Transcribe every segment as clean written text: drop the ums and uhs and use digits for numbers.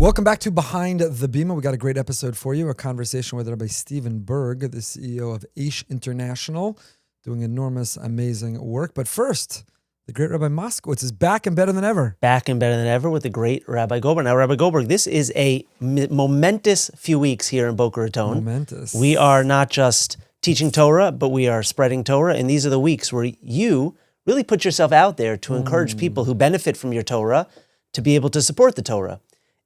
Welcome back to Behind the Bima. We got a great episode for you, a conversation with Rabbi Burg, the CEO of Aish International, doing enormous, amazing work. But first, the great Rabbi Moskowitz is back and better than ever. Back and better than ever with the great Rabbi Goldberg. Now, Rabbi Goldberg, this is a momentous few weeks here in Boca Raton. Momentous. We are not just teaching Torah, but we are spreading Torah. And these are the weeks where you really put yourself out there to encourage people who benefit from your Torah to be able to support the Torah.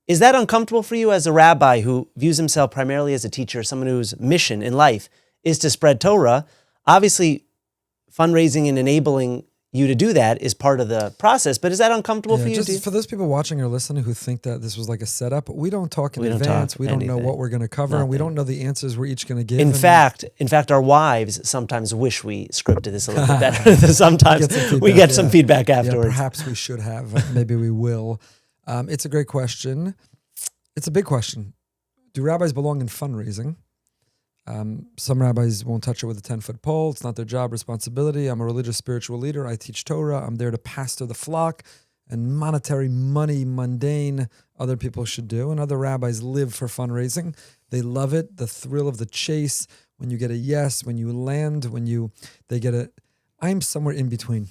Is that uncomfortable for you as a rabbi who views himself primarily as a teacher, someone whose mission in life is to spread Torah? Obviously, fundraising and enabling you to do that is part of the process, but is that uncomfortable for you? Just for those people watching or listening who think that this was like a setup, we don't talk in advance. We don't know what we're going to cover, and we don't know the answers we're each going to give. In fact, our wives sometimes wish we scripted this a little bit better. Sometimes we get some feedback afterwards. Yeah, perhaps we should have. Maybe we will. It's a great question. It's a big question. Do rabbis belong in fundraising? Some rabbis won't touch it with a 10-foot pole. It's not their job, responsibility. I'm a religious, spiritual leader. I teach Torah. I'm there to pastor the flock. And monetary, money, mundane, other people should do. And other rabbis live for fundraising. They love it, the thrill of the chase, when you get a yes, when you land, they get a... I'm somewhere in between.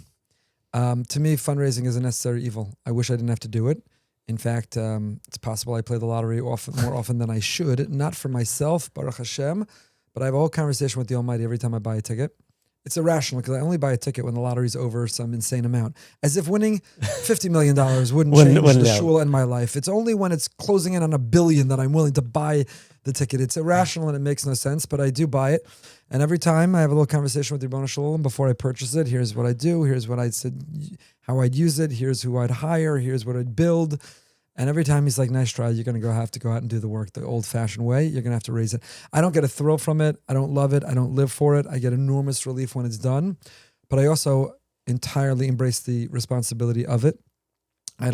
To me, fundraising is a necessary evil. I wish I didn't have to do it. In fact, it's possible I play the lottery more often than I should, not for myself, Baruch Hashem, but I have a whole conversation with the Almighty every time I buy a ticket. It's irrational because I only buy a ticket when the lottery's over some insane amount. As if winning $50 million wouldn't change the shul in my life. It's only when it's closing in on $1 billion that I'm willing to buy the ticket. It's irrational and it makes no sense, but I do buy it. And every time I have a little conversation with the Ribono Shel Olam before I purchase it. Here's what I do. Here's what I said, how I'd use it. Here's who I'd hire. Here's what I'd build. And every time he's like, nice try, you're going to have to go out and do the work the old-fashioned way. You're going to have to raise it. I don't get a thrill from it. I don't love it. I don't live for it. I get enormous relief when it's done. But I also entirely embrace the responsibility of it. I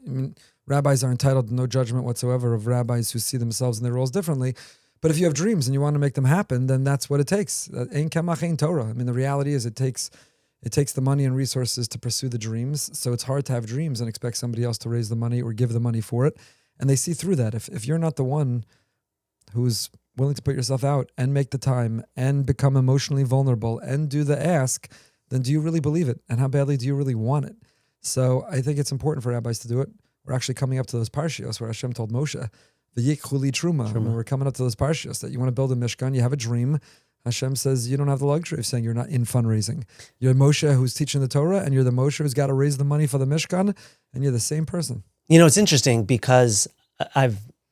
mean, rabbis are entitled to no judgment whatsoever of rabbis who see themselves in their roles differently. But if you have dreams and you want to make them happen, then that's what it takes. Ein kemach ein Torah. I mean, the reality is it takes the money and resources to pursue the dreams. So it's hard to have dreams and expect somebody else to raise the money or give the money for it. And they see through that. If you're not the one who's willing to put yourself out and make the time and become emotionally vulnerable and do the ask, then do you really believe it? And how badly do you really want it? So I think it's important for rabbis to do it. We're actually coming up to those parshios where Hashem told Moshe, V'yikhu li truma. When we're coming up to those parshios that you want to build a mishkan, you have a dream. Hashem says you don't have the luxury of saying you're not in fundraising. You're Moshe who's teaching the Torah, and you're the Moshe who's got to raise the money for the Mishkan, and you're the same person. You know, it's interesting because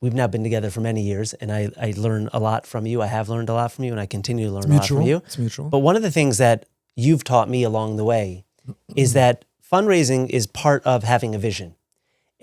we've now been together for many years, and I learn a lot from you. I have learned a lot from you, and I continue to learn a lot from you. It's mutual. But one of the things that you've taught me along the way is that fundraising is part of having a vision.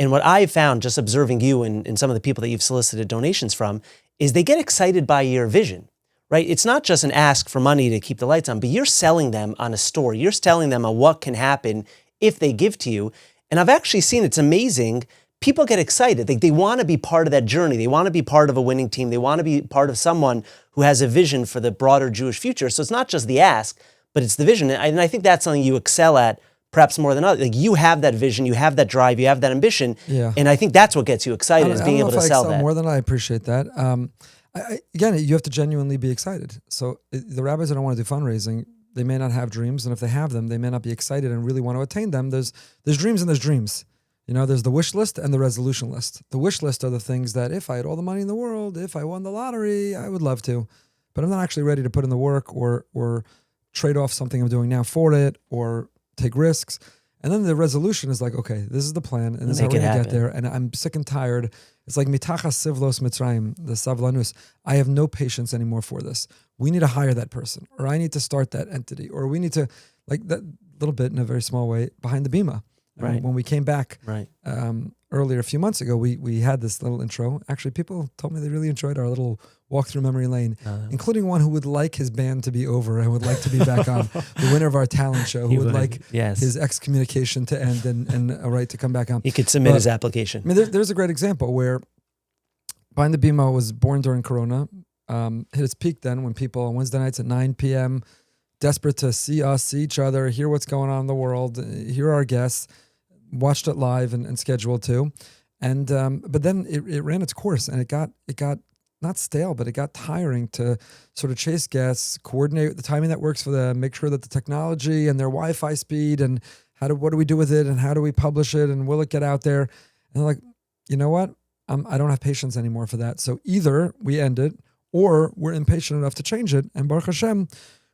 And what I've found, just observing you and some of the people that you've solicited donations from, is they get excited by your vision. Right? It's not just an ask for money to keep the lights on, but you're selling them on a story. You're telling them on what can happen if they give to you. And I've actually seen, it's amazing, people get excited. They want to be part of that journey. They want to be part of a winning team. They want to be part of someone who has a vision for the broader Jewish future. So it's not just the ask, but it's the vision. And I think that's something you excel at perhaps more than others. Like you have that vision, you have that drive, you have that ambition. Yeah. And I think that's what gets you excited, is being able to sell that. More than I appreciate that. Again, you have to genuinely be excited. So the rabbis that don't want to do fundraising, they may not have dreams, and if they have them, they may not be excited and really want to attain them. There's dreams and there's dreams. You know, there's the wish list and the resolution list. The wish list are the things that if I had all the money in the world, if I won the lottery, I would love to. But I'm not actually ready to put in the work or trade off something I'm doing now for it or take risks. And then the resolution is like, okay, this is the plan, and this is how we're going to get there. And I'm sick and tired. It's like mitachas sivlos mitzrayim, the savlanus. I have no patience anymore for this. We need to hire that person, or I need to start that entity, or we need to, like that little bit in a very small way, behind the Bima. Right. When we came back earlier, a few months ago, we had this little intro. Actually, people told me they really enjoyed our little walk through memory lane, including one who would like his band to be over and would like to be back on, the winner of our talent show, who would like his excommunication to end and a right to come back on. He could submit his application. I mean, there's a great example where Behind the Bima was born during Corona, hit its peak then when people on Wednesday nights at 9 p.m., desperate to see us, see each other, hear what's going on in the world, hear our guests, watched it live and scheduled too. And but then it ran its course, and it got not stale, but it got tiring to sort of chase guests, coordinate the timing that works for them, make sure that the technology and their Wi-Fi speed and what do we do with it and how do we publish it and will it get out there? And like, you know what? I don't have patience anymore for that. So either we end it or we're impatient enough to change it. And Baruch Hashem,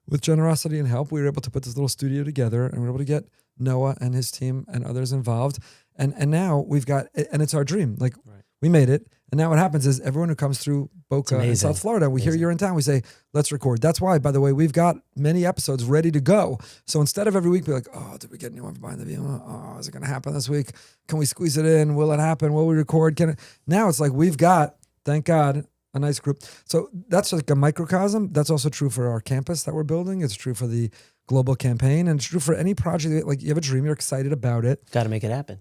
with generosity and help, we were able to put this little studio together and we were able to get Noah and his team and others involved. And now we've got, and it's our dream. Like we made it. And now what happens is everyone who comes through Boca in South Florida, we hear you're in town, we say, let's record. That's why, by the way, we've got many episodes ready to go. So instead of every week be like, oh, did we get anyone behind the Bima? Oh, is it going to happen this week? Can we squeeze it in? Will it happen? Will we record? Can it? Now it's like we've got, thank God, a nice group. So that's like a microcosm. That's also true for our campus that we're building. It's true for the global campaign, and it's true for any project. Like you have a dream, you're excited about it. Got to make it happen.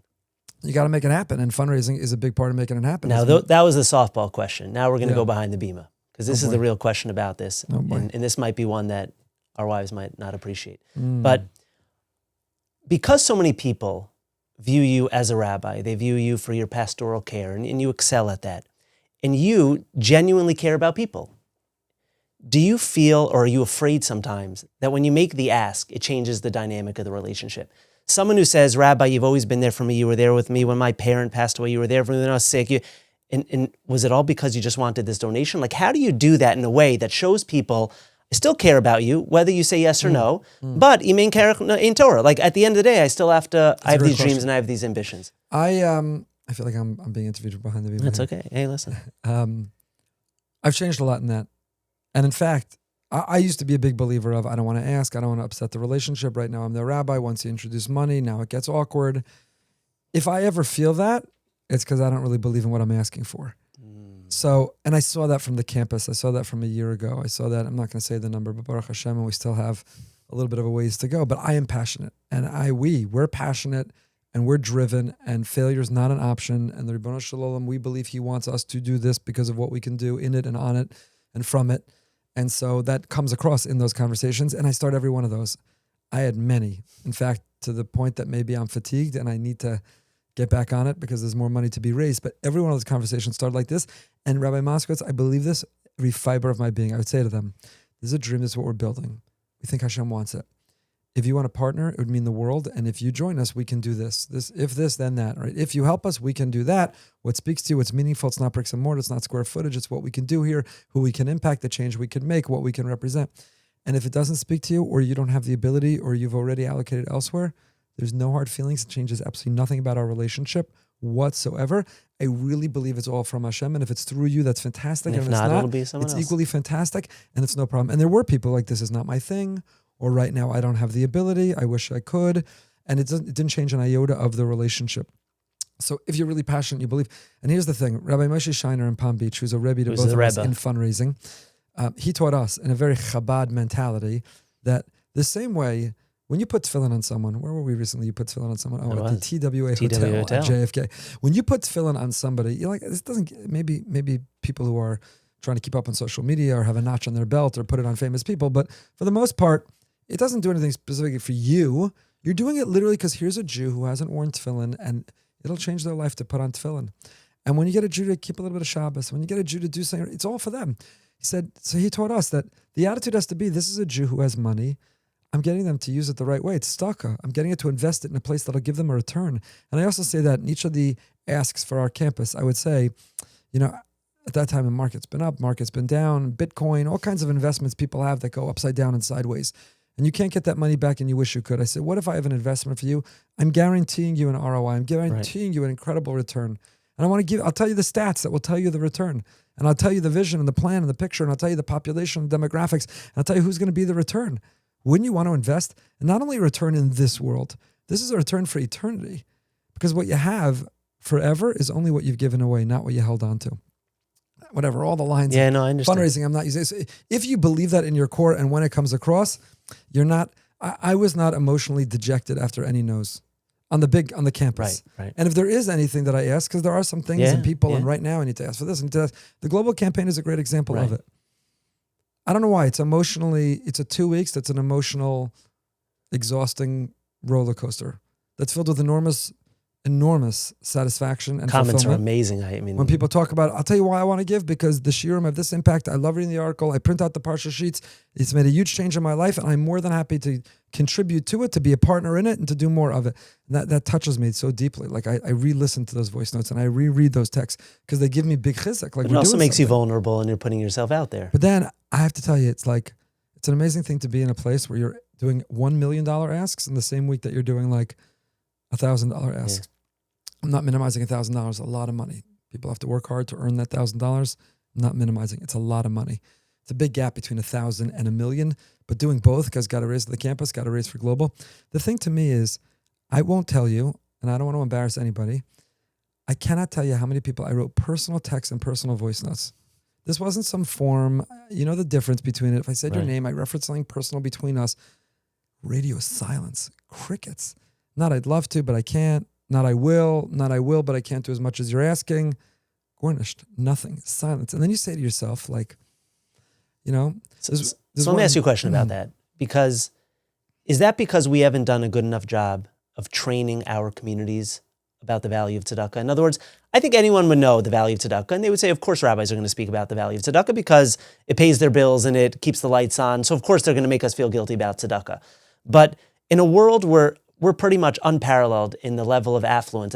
You got to make it happen, and fundraising is a big part of making it happen. Now, that was the softball question. Now we're going to go behind the Bima, because this is the real question about this, and this might be one that our wives might not appreciate. But because so many people view you as a rabbi, they view you for your pastoral care, and you excel at that, and you genuinely care about people, do you feel, or are you afraid sometimes, that when you make the ask, it changes the dynamic of the relationship? Someone who says, Rabbi, you've always been there for me. You were there with me when my parent passed away. You were there for me when I was sick. And was it all because you just wanted this donation? Like, how do you do that in a way that shows people, I still care about you, whether you say yes or no, but imen kerech in Torah. Like, at the end of the day, I still have to, I have these dreams and I have these ambitions. I feel like I'm being interviewed behind the Bima. That's okay. Hey, listen. I've changed a lot in that. And in fact, I used to be a big believer of, I don't want to ask, I don't want to upset the relationship. Right now I'm the rabbi. Once you introduce money, now it gets awkward. If I ever feel that, it's because I don't really believe in what I'm asking for. So, and I saw that from the campus. I saw that from a year ago. I saw that, I'm not going to say the number, but Baruch Hashem, and we still have a little bit of a ways to go. But I am passionate, and we're passionate, and we're driven, and failure is not an option. And the Ribbono Shel Olam, we believe he wants us to do this because of what we can do in it and on it and from it. And so that comes across in those conversations, and I start every one of those. I had many, in fact, to the point that maybe I'm fatigued and I need to get back on it because there's more money to be raised. But every one of those conversations started like this. And Rabbi Moskowitz, I believe this, every fiber of my being. I would say to them, this is a dream, this is what we're building. We think Hashem wants it. If you want to partner, it would mean the world. And if you join us, we can do this. If this, then that, right? If you help us, we can do that. What speaks to you, what's meaningful, it's not bricks and mortar, it's not square footage, it's what we can do here, who we can impact, the change we can make, what we can represent. And if it doesn't speak to you, or you don't have the ability, or you've already allocated elsewhere, there's no hard feelings. It changes absolutely nothing about our relationship whatsoever. I really believe it's all from Hashem. And if it's through you, that's fantastic. And if not, it'll be someone else. It's equally fantastic, and it's no problem. And there were people like, this is not my thing, or right now I don't have the ability, I wish I could. And it didn't change an iota of the relationship. So if you're really passionate, you believe. And here's the thing, Rabbi Moshe Shiner in Palm Beach, who's a Rebbe to both of us in fundraising, he taught us in a very Chabad mentality that the same way, when you put tefillin on someone, where were we recently? You put tefillin on someone? Oh, at the TWA Hotel at JFK. When you put tefillin on somebody, you're like, this doesn't, maybe people who are trying to keep up on social media or have a notch on their belt or put it on famous people, but for the most part, it doesn't do anything specifically for you. You're doing it literally because here's a Jew who hasn't worn tefillin, and it'll change their life to put on tefillin. And when you get a Jew to keep a little bit of Shabbos, when you get a Jew to do something, it's all for them. He said, so he taught us that the attitude has to be, this is a Jew who has money. I'm getting them to use it the right way. It's tzedakah. I'm getting it to invest it in a place that'll give them a return. And I also say that in each of the asks for our campus, I would say, at that time the market's been up, market's been down, Bitcoin, all kinds of investments people have that go upside down and sideways. And you can't get that money back and you wish you could. I said, what if I have an investment for you? I'm guaranteeing you an ROI. I'm guaranteeing you an incredible return. And I'll tell you the stats that will tell you the return. And I'll tell you the vision and the plan and the picture. And I'll tell you the population and demographics. And I'll tell you who's going to be the return. Wouldn't you want to invest? And not only a return in this world, this is a return for eternity. Because what you have forever is only what you've given away, not what you held on to. Whatever, all the lines. Yeah, no, I understand. Fundraising, I'm not using it. If you believe that in your core and when it comes across, you're not, I was not emotionally dejected after any no's on the campus. Right. And if there is anything that I ask, because there are some things and people, and right now I need to ask for this. And the global campaign is a great example of it. I don't know why. It's a 2 weeks that's an emotional, exhausting roller coaster that's filled with enormous enormous satisfaction and Comments are fulfillment. amazing. I mean, When people talk about it, I'll tell you why I want to give, because the shiurim have this impact. I love reading the article. I print out the parsha sheets. It's made a huge change in my life, and I'm more than happy to contribute to it, to be a partner in it, and to do more of it. And that touches me so deeply. Like I re-listen to those voice notes and I reread those texts because they give me big chizuk. Like it also makes you vulnerable and you're putting yourself out there. But then I have to tell you, it's an amazing thing to be in a place where you're doing $1 million asks in the same week that you're doing like $1,000 asks. I'm not minimizing $1,000, a lot of money. People have to work hard to earn that $1,000. I'm not minimizing. It's a lot of money. It's a big gap between 1,000 and 1 million, but doing both, because got to raise the campus, got to raise for global. The thing to me is, I won't tell you, and I don't want to embarrass anybody, I cannot tell you how many people I wrote personal texts and personal voice notes. This wasn't some form, you know the difference between it. If I said your name, I referenced something personal between us. Radio silence, crickets. Not I'd love to, but I can't. Not I will, but I can't do as much as you're asking. Gornished, nothing, silence. And then you say to yourself, like, you know. So let me ask you a question about that. Is that because we haven't done a good enough job of training our communities about the value of tzedakah? In other words, I think anyone would know the value of tzedakah, and they would say, of course, rabbis are going to speak about the value of tzedakah because it pays their bills and it keeps the lights on. So of course they're going to make us feel guilty about tzedakah. But in a world where we're pretty much unparalleled in the level of affluence,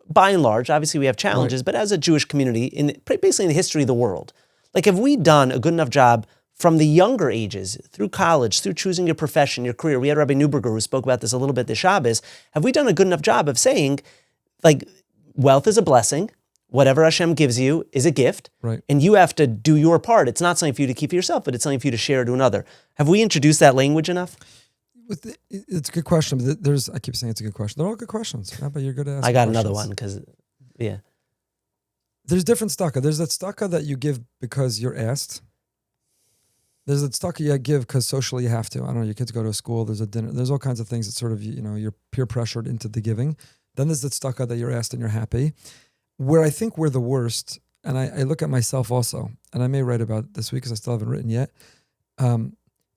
by and large, obviously we have challenges, but as a Jewish community, basically in the history of the world, like have we done a good enough job from the younger ages, through college, through choosing your profession, your career? We had Rabbi Neuberger who spoke about this a little bit this Shabbos. Have we done a good enough job of saying, like, wealth is a blessing, whatever Hashem gives you is a gift, and you have to do your part. It's not something for you to keep for yourself, but it's something for you to share to another. Have we introduced that language enough? It's a good question. But I keep saying it's a good question. They're all good questions. Yeah, but you're good at asking I got questions. another one because, yeah. There's different tzedakah. There's that tzedakah that you give because you're asked. There's that tzedakah you give because socially you have to. I don't know, your kids go to a school, there's a dinner, there's all kinds of things that sort of, you're peer pressured into the giving. Then there's that tzedakah that you're asked and you're happy. Where I think we're the worst, and I look at myself also, and I may write about it this week because I still haven't written yet,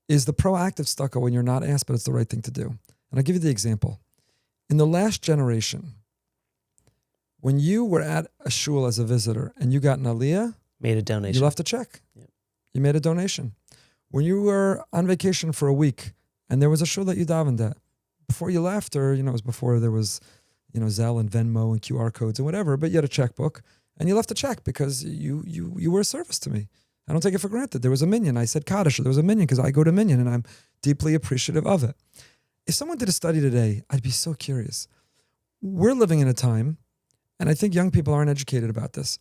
is the proactive tzedakah when you're not asked, but it's the right thing to do. And I'll give you the example. In the last generation, when you were at a shul as a visitor and you got an aliyah, made a donation. You left a check. Yep. You made a donation. When you were on vacation for a week and there was a shul that you davened at, before you left, or, it was before there was, Zelle and Venmo and QR codes and whatever, but you had a checkbook and you left a check because you were a service to me. I don't take it for granted. There was a minyan. I said Kaddish. There was a minyan because I go to minyan and I'm deeply appreciative of it. If someone did a study today, I'd be so curious. We're living in a time, and I think young people aren't educated about this.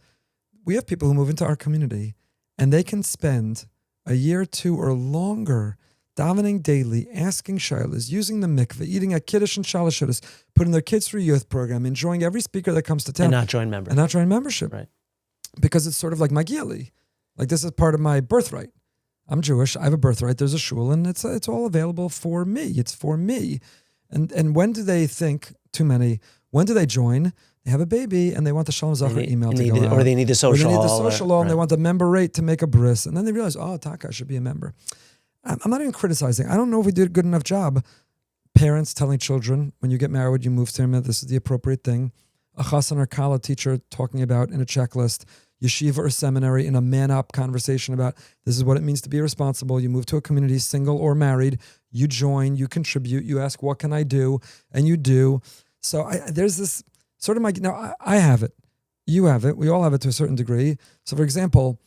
We have people who move into our community and they can spend a year or two or longer davening daily, asking shilas, using the mikveh, eating at kiddush and shalashudis, putting their kids through a youth program, enjoying every speaker that comes to town. And not join membership. Right. Because it's sort of like Magieli. Like, this is part of my birthright. I'm Jewish. I have a birthright. There's a shul, and it's all available for me. It's for me. And when do they think, too many, when do they join? They have a baby, and they want the Shalom Zachar email to go out. Or they need the social law. Or they need the social law, and they want the member rate to make a bris. And then they realize, Taka, I should be a member. I'm not even criticizing. I don't know if we did a good enough job. Parents telling children, when you get married, you move to them, this is the appropriate thing. A chassan or kala teacher talking about in a checklist. Yeshiva or seminary in a man-up conversation about this is what it means to be responsible. You move to a community, single or married. You join, you contribute, you ask, what can I do? And you do. So there's this sort of I have it. You have it. We all have it to a certain degree. So, for example,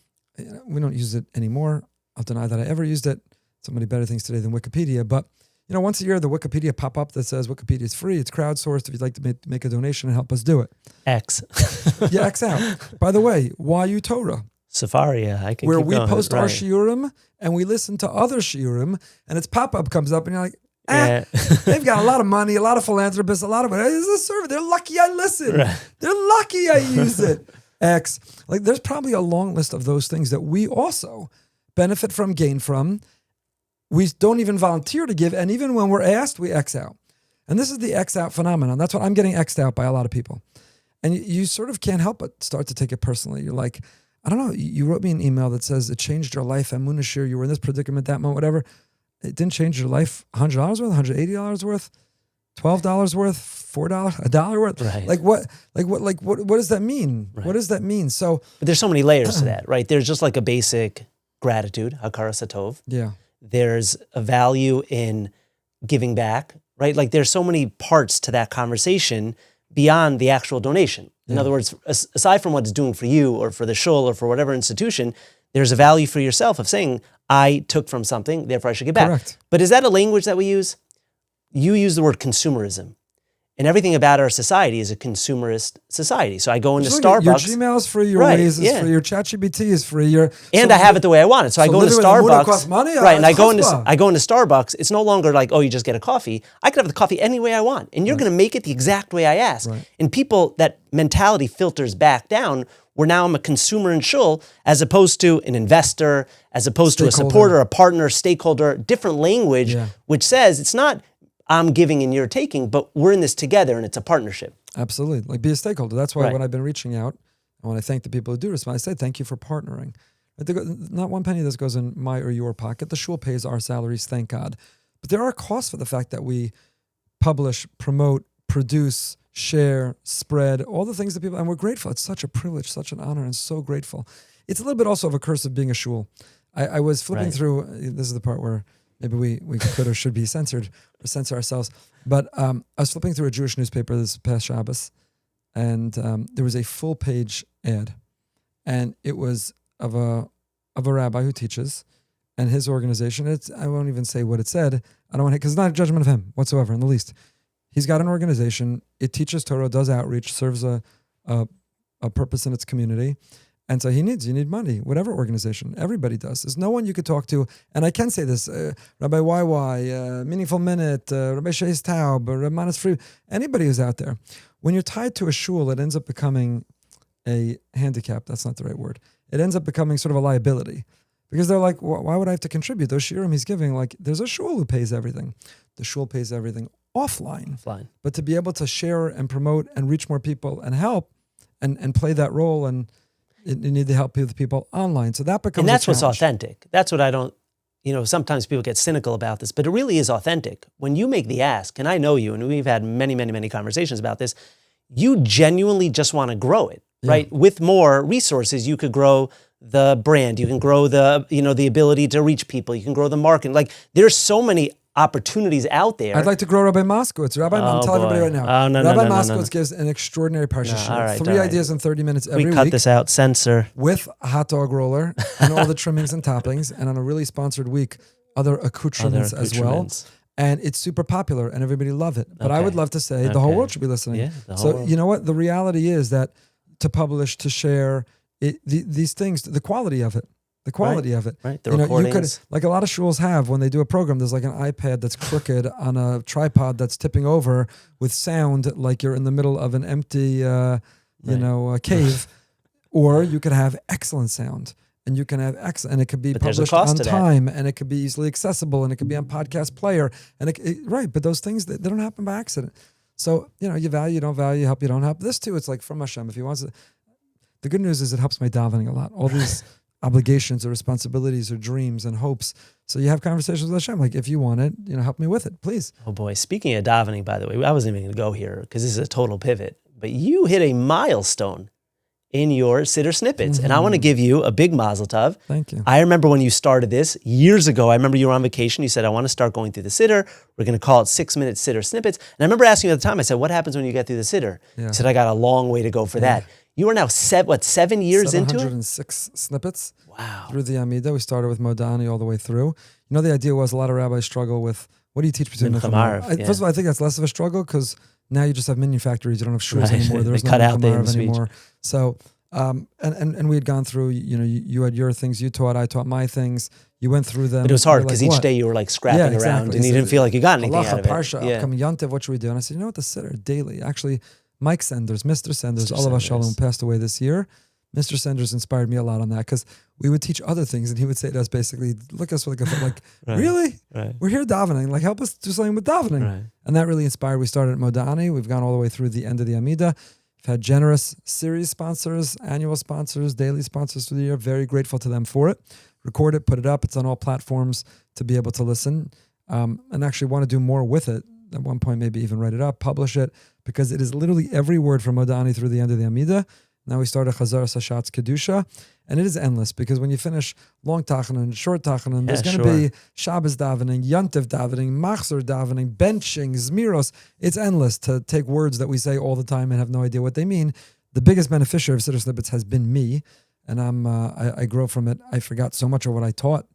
we don't use it anymore. I'll deny that I ever used it. So many better things today than Wikipedia. But, once a year, the Wikipedia pop-up that says Wikipedia is free. It's crowdsourced. If you'd like to make a donation and help us do it. X. Yeah, X out. By the way, YU Torah. Safari, I can where keep we going. Post our shiurim and we listen to other shiurim, and its pop-up comes up and you're like, they've got a lot of money, a lot of philanthropists, a lot of this is a service. They're lucky I listen. Right. They're lucky I use it. X. Like, there's probably a long list of those things that we also benefit from, gain from. We don't even volunteer to give, and even when we're asked, we X out. And this is the X out phenomenon. That's what I'm getting X'd out by a lot of people. And you sort of can't help but start to take it personally. You're like, I don't know, you wrote me an email that says it changed your life. I'm Munashir, you were in this predicament, that moment, whatever. It didn't change your life $100 worth, $180 worth. $12 worth, $4, $1 worth. Right. What does that mean? Right. What does that mean? So, but there's so many layers to that, right? There's just like a basic gratitude, hakara satov. yeah, There's a value in giving back, right? Like there's so many parts to that conversation beyond the actual donation. In other words, aside from what it's doing for you or for the shul or for whatever institution, there's a value for yourself of saying, I took from something, therefore I should give back. Correct. But is that a language that we use? You use the word consumerism. And everything about our society is a consumerist society. So I go into Starbucks. Your Gmail is free, your Right, Waze is yeah. free, your ChatGPT is free. And I have it the way I want it. So I go into living with a muda Starbucks. costs money? Right, and I go Chutzpah. into Starbucks. It's no longer like, oh, you just get a coffee. I could have the coffee any way I want. And you're going to make it the exact way I ask. Right. And people, that mentality filters back down, where now I'm a consumer in shul, as opposed to an investor, as opposed to a supporter, a partner, stakeholder, different language, which says it's not I'm giving and you're taking, but we're in this together and it's a partnership. Absolutely. Like be a stakeholder. That's why Right. when I've been reaching out, and when I thank the people who do respond, I say, thank you for partnering. Not one penny of this goes in my or your pocket. The shul pays our salaries, thank God. But there are costs for the fact that we publish, promote, produce, share, spread, all the things that people, and we're grateful. It's such a privilege, such an honor, and so grateful. It's a little bit also of a curse of being a shul. I was flipping Right. through, this is the part where maybe we could or should be censored or censor ourselves. But I was flipping through a Jewish newspaper this past Shabbos, and there was a full page ad, and it was of a rabbi who teaches, and his organization. I won't even say what it said. I don't want to, because it's not a judgment of him whatsoever in the least. He's got an organization. It teaches Torah, does outreach, serves a purpose in its community. And so you need money, whatever organization. Everybody does. There's no one you could talk to. And I can say this, Rabbi YY, Meaningful Minute, Rabbi Sheis Taub, Rabbi Manas Free, anybody who's out there. When you're tied to a shul, it ends up becoming a handicap. That's not the right word. It ends up becoming sort of a liability. Because they're like, why would I have to contribute? Those shiurim he's giving, like, there's a shul who pays everything. The shul pays everything offline. But to be able to share and promote and reach more people and help and play that role, and you need to help the people online. So that becomes And that's a what's challenge. authentic. That's what I don't, sometimes people get cynical about this, but it really is authentic. When you make the ask, and I know you, and we've had many, many, many conversations about this, you genuinely just want to grow it, right? With more resources, you could grow the brand, you can grow the ability to reach people, you can grow the market. Like there's so many opportunities out there. I'd like to grow Rabbi Moskowitz. I'm telling everybody right now. Oh, no, Rabbi no, Moskowitz gives an extraordinary parsha. all right, 3 all right. ideas in 30 minutes every We week. cut this out, censor. With a hot dog roller and all the trimmings and toppings, and on a really sponsored week, other accoutrements as well. And it's super popular and everybody love it. But I would love to say the whole world should be listening. Yeah, the whole So world. you know what? The reality is that to publish, to share, these things, the quality of it. The quality of it. Right, the you recordings. could, like a lot of shuls have, when they do a program, there's like an iPad that's crooked on a tripod that's tipping over with sound like you're in the middle of an empty, cave. Or you could have excellent sound. And you can have and it could be published on time, and it could be easily accessible, and it could be on podcast player, and right. But those things they don't happen by accident. So you value, you don't value, you help, you don't help. This too, it's like from Hashem. If he wants it, the good news is it helps my davening a lot. All these obligations or responsibilities or dreams and hopes. So you have conversations with Hashem, like if you want it, help me with it, please. Oh boy, speaking of davening, by the way, I wasn't even going to go here because this is a total pivot. But you hit a milestone in your Siddur snippets. And I want to give you a big mazel tov. Thank you. I remember when you started this years ago. I remember you were on vacation. You said, I want to start going through the Siddur. We're going to call it 6-minute Siddur snippets. And I remember asking you at the time, I said, what happens when you get through the Siddur? Yeah. You said, I got a long way to go for that. You are now 7 years into it? 706 snippets. Wow. Through the Amida. We started with Modani all the way through. The idea was a lot of rabbis struggle with, what do you teach between Mincha Ma'ariv? First of all, I think that's less of a struggle because now you just have minion factories. You don't have shuls anymore. There's no cut out the Mincha Ma'ariv anymore. So, and we had gone through, you had your things you taught, I taught my things. You went through them. But it was hard because each day you were like scrapping around and you didn't feel like you got anything out of it. Parsha, upcoming Yontiv, what should we do? And I said, you know what, the Siddur daily. Actually, Mike Senders, Mr. Senders, all of us Shalom passed away this year. Mr. Senders inspired me a lot on that because we would teach other things and he would say to us basically, look at us like, really? Right. We're here davening. Like, help us do something with davening. Right. And that really inspired. We started at Modani. We've gone all the way through the end of the Amida. We've had generous series sponsors, annual sponsors, daily sponsors through the year. Very grateful to them for it. Record it, put it up. It's on all platforms to be able to listen and actually want to do more with it. at one point maybe even write it up, publish it, because it is literally every word from Modani through the end of the Amida. Now we start a Chazar Sashatz Kedusha, and it is endless because when you finish long Tachanan, short Tachanan, there's going to be Shabbos davening, Yantiv davening, Machzor davening, benching, Zmiros. It's endless to take words that we say all the time and have no idea what they mean. The biggest beneficiary of Siddur Snippets has been me, and I grow from it. I forgot so much of what I taught.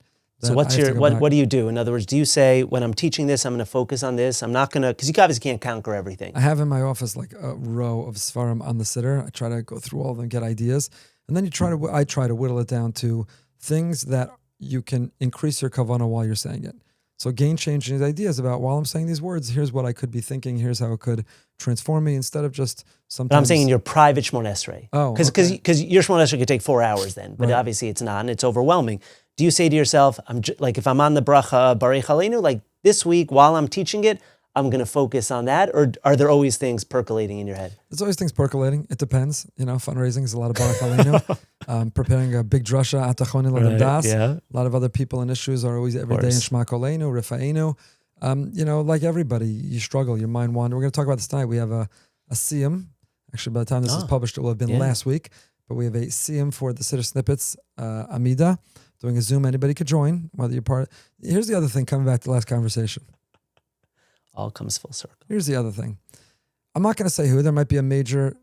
So what do you do? In other words, do you say, when I'm teaching this, I'm going to focus on this? I'm not going to, because you obviously can't conquer everything. I have in my office like a row of Svarim on the Siddur. I try to go through all of them, get ideas. And then I try to whittle it down to things that you can increase your kavanah while you're saying it. So game-changing ideas about, while I'm saying these words, here's what I could be thinking, here's how it could transform me, instead of just sometimes... But I'm saying in your private Shmon Esrei. Oh, because your Shmon Esrei could take 4 hours then, but obviously it's not, and it's overwhelming. Do you say to yourself, like if I'm on the bracha Barei Chaleinu, like this week while I'm teaching it, I'm going to focus on that? Or are there always things percolating in your head? There's always things percolating. It depends. Fundraising is a lot of Barei Chaleinu. Preparing a big drasha, Atachoni Ladam Das. Yeah. A lot of other people and issues are always every day in Shema Koleinu, Rifa'enu. Like everybody, you struggle, your mind wanders. We're going to talk about this tonight. We have a siyum. Actually, by the time this is published, it will have been last week. But we have a siyum for the Siddur Snippets, Amida. Doing a Zoom, anybody could join, whether you're part. Here's the other thing, coming back to the last conversation. All comes full circle. Here's the other thing. I'm not going to say who. There might be a major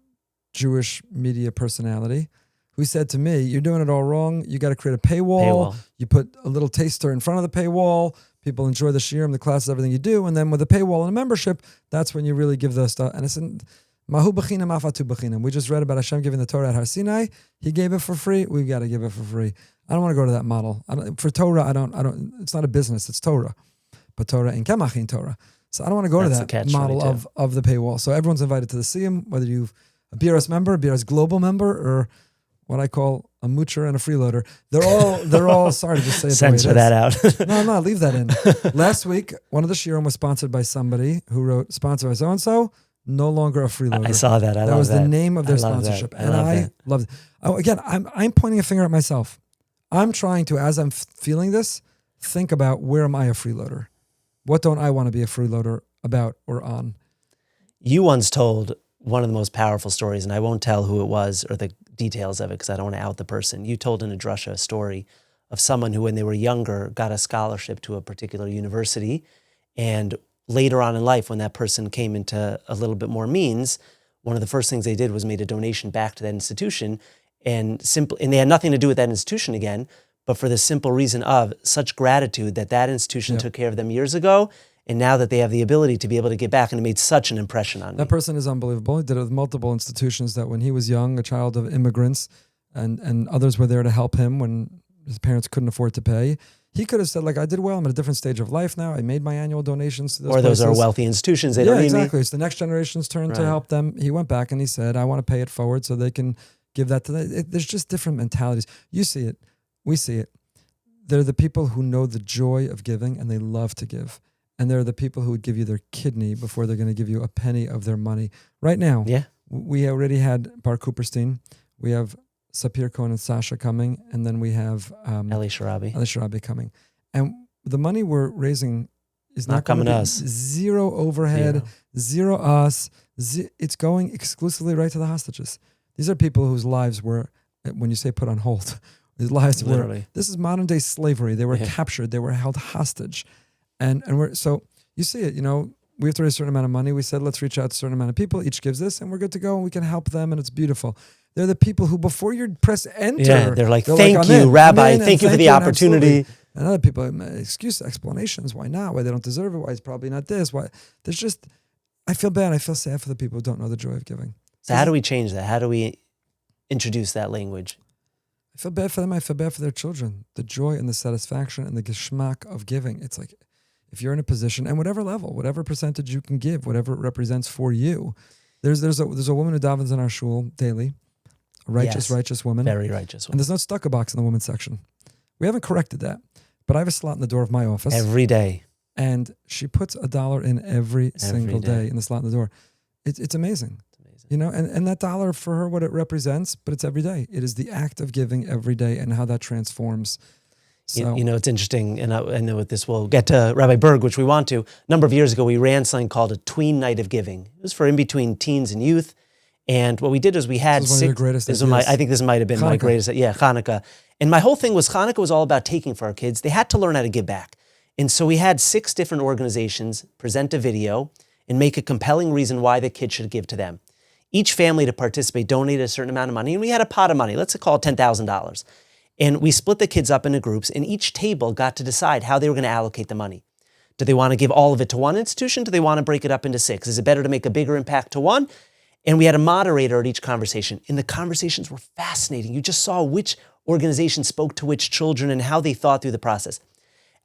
Jewish media personality who said to me, you're doing it all wrong. You got to create a paywall. You put a little taster in front of the paywall. People enjoy the shiurim, the classes, everything you do. And then with a paywall and a membership, that's when you really give the stuff. And it's Mahu b'chinam afatu b'chinam. We just read about Hashem giving the Torah at Har Sinai. He gave it for free. We've got to give it for free. I don't want to go to that model. For Torah, I don't. It's not a business. It's Torah, but Torah in Kemach in Torah. So I don't want to go to that model of the paywall. So everyone's invited to the siyum, whether you're a BRS member, a BRS global member, or what I call a moocher and a freeloader. They're all. Sorry to just say it. Censor that out. No, leave that in. Last week, one of the shiurim was sponsored by somebody who wrote sponsored by so and so. No longer a freeloader. I saw that. That was the name of their sponsorship, and I loved it. Oh, again, I'm pointing a finger at myself. I'm trying to, as I'm feeling this, think about, where am I a freeloader? What don't I want to be a freeloader about or on? You once told one of the most powerful stories, and I won't tell who it was or the details of it because I don't want to out the person. You told in a drasha a story of someone who, when they were younger, got a scholarship to a particular university, and later on in life, when that person came into a little bit more means, one of the first things they did was made a donation back to that institution, and they had nothing to do with that institution again, but for the simple reason of such gratitude that institution took care of them years ago, and now that they have the ability to be able to get back, and it made such an impression on me. That person is unbelievable. He did it with multiple institutions, that when he was young, a child of immigrants, and others were there to help him when his parents couldn't afford to pay. He could have said, like, I did well, I'm at a different stage of life now, I made my annual donations to those places. Are wealthy institutions, they don't need exactly. me. It's the next generation's turn to help them. He went back and he said, I want to pay it forward so they can give that to them. There's just different mentalities. You see it. We see it. They're the people who know the joy of giving and they love to give. And they're the people who would give you their kidney before they're going to give you a penny of their money. Right now, we already had Bar Cooperstein. We have Sapir Cohen and Sasha coming. And then we have Eli Sharabi coming. And the money we're raising is not coming to us. Zero overhead, zero us. It's going exclusively right to the hostages. These are people whose lives were, when you say put on hold, these lives were, this is modern day slavery. They were captured. They were held hostage. And so you see it, we have to raise a certain amount of money. We said, let's reach out to a certain amount of people. Each gives this and we're good to go and we can help them and it's beautiful. They're the people who, before you press enter, they're like, thank you, Rabbi. Thank you for the opportunity. And other people, explanations, why not? Why they don't deserve it? Why it's probably not this? Why? There's just, I feel bad. I feel sad for the people who don't know the joy of giving. So how do we change that? How do we introduce that language? I feel bad for them. I feel bad for their children. The joy and the satisfaction and the geschmack of giving. It's like, if you're in a position, and whatever level, whatever percentage you can give, whatever it represents for you. There's a woman who davens in our shul daily, a righteous woman. Very righteous woman. And there's no stucco box in the women's section. We haven't corrected that. But I have a slot in the door of my office. Every day. And she puts $1 in every single day in the slot in the door. It's amazing. And that dollar for her, what it represents, but it's every day. It is the act of giving every day and how that transforms. So It's interesting, and I know with this we'll get to Rabbi Burg, which we want to. A number of years ago, we ran something called a tween night of giving. It was for in between teens and youth. And what we did is we had this is one of your greatest I think this might have been my greatest. Yeah, Hanukkah. And my whole thing was Hanukkah was all about taking for our kids. They had to learn how to give back. And so we had 6 different organizations present a video and make a compelling reason why the kid should give to them. Each family to participate donated a certain amount of money, and we had a pot of money. Let's call it $10,000. And we split the kids up into groups, and each table got to decide how they were going to allocate the money. Do they want to give all of it to one institution? Do they want to break it up into 6? Is it better to make a bigger impact to one? And we had a moderator at each conversation, and the conversations were fascinating. You just saw which organization spoke to which children and how they thought through the process.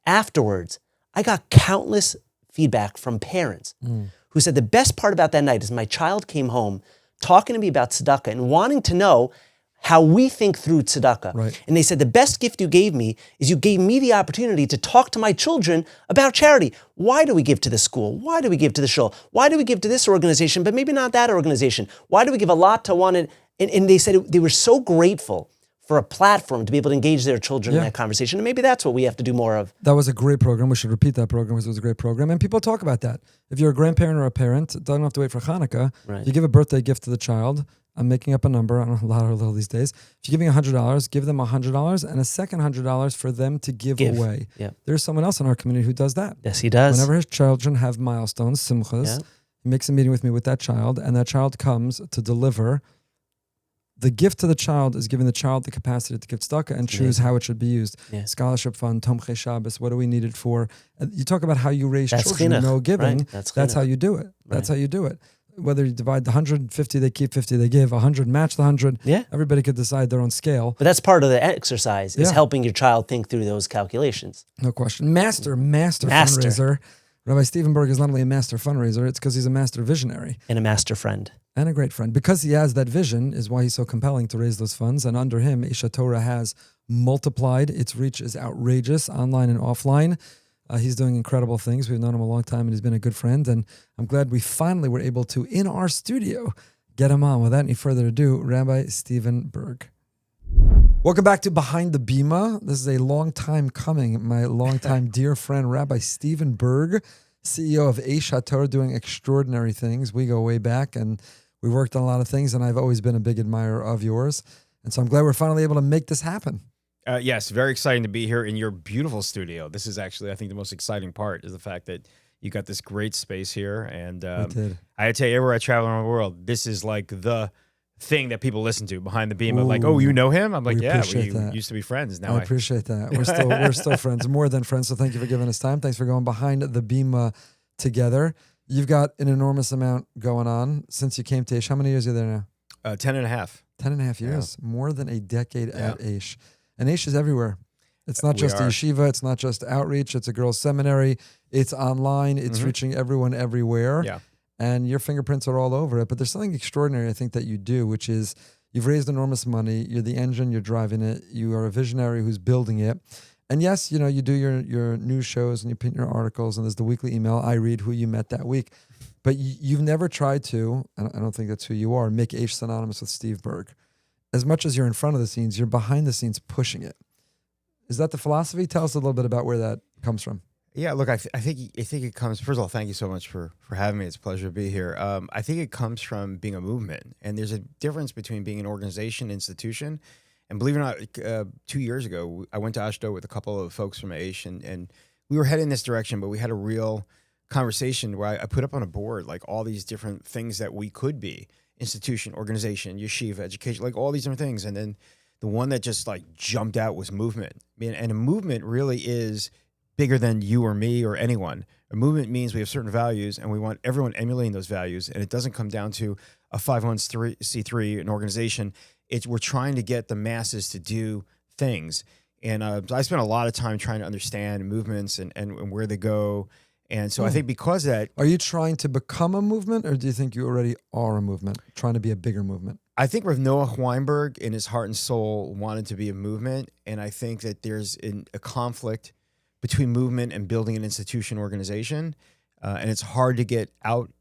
Afterwards, I got countless feedback from parents who said the best part about that night is my child came home talking to me about tzedakah and wanting to know how we think through tzedakah. Right. And they said, the best gift you gave me is you gave me the opportunity to talk to my children about charity. Why do we give to the school? Why do we give to the shul? Why do we give to this organization, but maybe not that organization? Why do we give a lot to one? And they said they were so grateful for a platform to be able to engage their children in that conversation. And maybe that's what we have to do more of. that was a great program. We should repeat that program because it was a great program. And people talk about that. If you're a grandparent or a parent, don't have to wait for Hanukkah. Right. You give a birthday gift to the child. I'm making up a number. I don't know, a lot or little these days. If you're giving $100, give them $100 and a second $100 for them to give away. Yeah. There's someone else in our community who does that. Yes, he does. Whenever his children have milestones, simchas, he makes a meeting with me with that child, and that child comes to deliver. The gift to the child is giving the child the capacity to give tzedakah and choose how it should be used. Yeah. Scholarship fund, Tomchei Shabbos, what do we need it for? And you talk about how you raise That's children, chinuch, no giving. right? That's That's how you do it. That's how you do it. Whether you divide the 150, they keep 50, they give 100, match the 100. Yeah. Everybody could decide their own scale. But that's part of the exercise, is Yeah. helping your child think through those calculations. No question. Master fundraiser. Rabbi Stephen Burg is not only a master fundraiser, it's because he's a master visionary. And a master friend. And a great friend. Because he has that vision is why he's so compelling to raise those funds. And under him, Aish Torah has multiplied. Its reach is outrageous, online and offline. He's doing incredible things. We've known him a long time, and he's been a good friend. And I'm glad we finally were able to, in our studio, get him on. Without any further ado, Rabbi Stephen Burg. Welcome back to Behind the Bima. This is a long time coming. My longtime dear friend, Rabbi Stephen Burg, CEO of Aish Torah, doing extraordinary things. We go way back, and we worked on a lot of things, and I've always been a big admirer of yours. And so I'm glad we're finally able to make this happen. Yes, very exciting to be here in your beautiful studio. This is actually, I think, the most exciting part is the fact that you got this great space here. And I had to tell you, everywhere I travel around the world, this is like the thing that people listen to, Behind the Bima. Like, oh, you know him? I'm like, yeah, we used to be friends. Now I appreciate that. We're still friends, more than friends. So thank you for giving us time. Thanks for going Behind the Bima together. You've got an enormous amount going on since you came to Aish. How many years are you there now? 10 and a half. 10 and a half years. Yeah. More than a decade at Aish. And Aish is everywhere. It's not just a yeshiva. It's not just outreach. It's a girls' seminary. It's online. It's reaching everyone everywhere. Yeah. And your fingerprints are all over it. But there's something extraordinary, I think, that you do, which is you've raised enormous money. You're the engine. You're driving it. You are a visionary who's building it. And yes, you know, you do your news shows and you print your articles, and there's the weekly email. I read who you met that week. But you've never tried to, and I don't think that's who you are, make Aish synonymous with Steve Burg. As much as you're in front of the scenes, you're behind the scenes pushing it. Is that the philosophy? Tell us a little bit about where that comes from. Yeah, look, I think it comes. First of all, thank you so much for having me. It's a pleasure to be here. I think it comes from being a movement, and there's a difference between being an organization, institution, and believe it or not, 2 years ago, I went to Ashdod with a couple of folks from Aish, and we were heading in this direction, but we had a real conversation where I put up on a board like all these different things that we could be: institution, organization, yeshiva, education, like all these different things, and then the one that just like jumped out was movement. I mean, and a movement really is bigger than you or me or anyone. A movement means we have certain values and we want everyone emulating those values. And it doesn't come down to a 501c3, an organization. We're trying to get the masses to do things. And I spent a lot of time trying to understand movements and where they go. And so I think because of that... Are you trying to become a movement, or do you think you already are a movement, trying to be a bigger movement? I think Rav Noah Weinberg in his heart and soul wanted to be a movement. And I think that there's a conflict between movement and building an institution organization. And it's hard to get out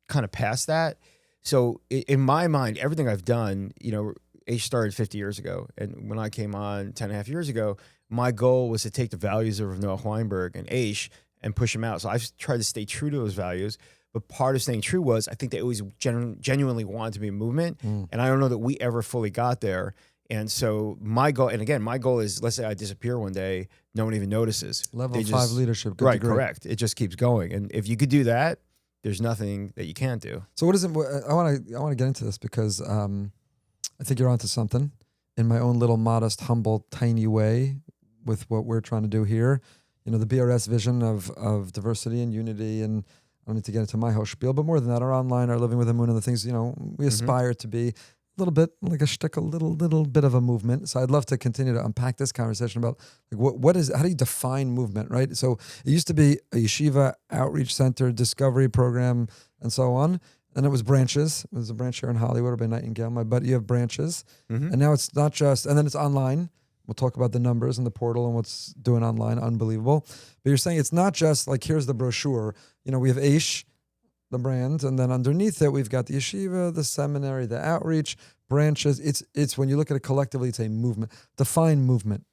kind of past that. So in my mind, everything I've done, you know, Aish started 50 years ago. And when I came on 10 and a half years ago, my goal was to take the values of Noah Weinberg and Aish and push them out. So I've tried to stay true to those values. But part of staying true was I think they always genuinely wanted to be a movement. And I don't know that we ever fully got there. And so my goal, and again, my goal is, let's say I disappear one day, no one even notices. Level 5 leadership. Good Right, degree. correct. It just keeps going. And if you could do that, there's nothing that you can't do. So what is it? I want to get into this because I think you're onto something in my own little modest, humble, tiny way with what we're trying to do here. You know, the BRS vision of diversity and unity, and I don't need to get into my whole spiel, but more than that, our online, our living with the moon, and the things, you know, we aspire to be a little bit like a shtick, a little bit of a movement. So I'd love to continue to unpack this conversation about like what is, how do you define movement, right? So it used to be a yeshiva, outreach center, discovery program, and so on. And it was branches. It was a branch here in Hollywood or by Nightingale, my buddy. You have branches. And now it's not just, and then it's online. We'll talk about the numbers and the portal and what's doing online. Unbelievable. But you're saying it's not just like, here's the brochure. You know, we have Aish, the brand, and then underneath it, we've got the yeshiva, the seminary, the outreach, branches. It's when you look at it collectively, it's a movement. Define movement.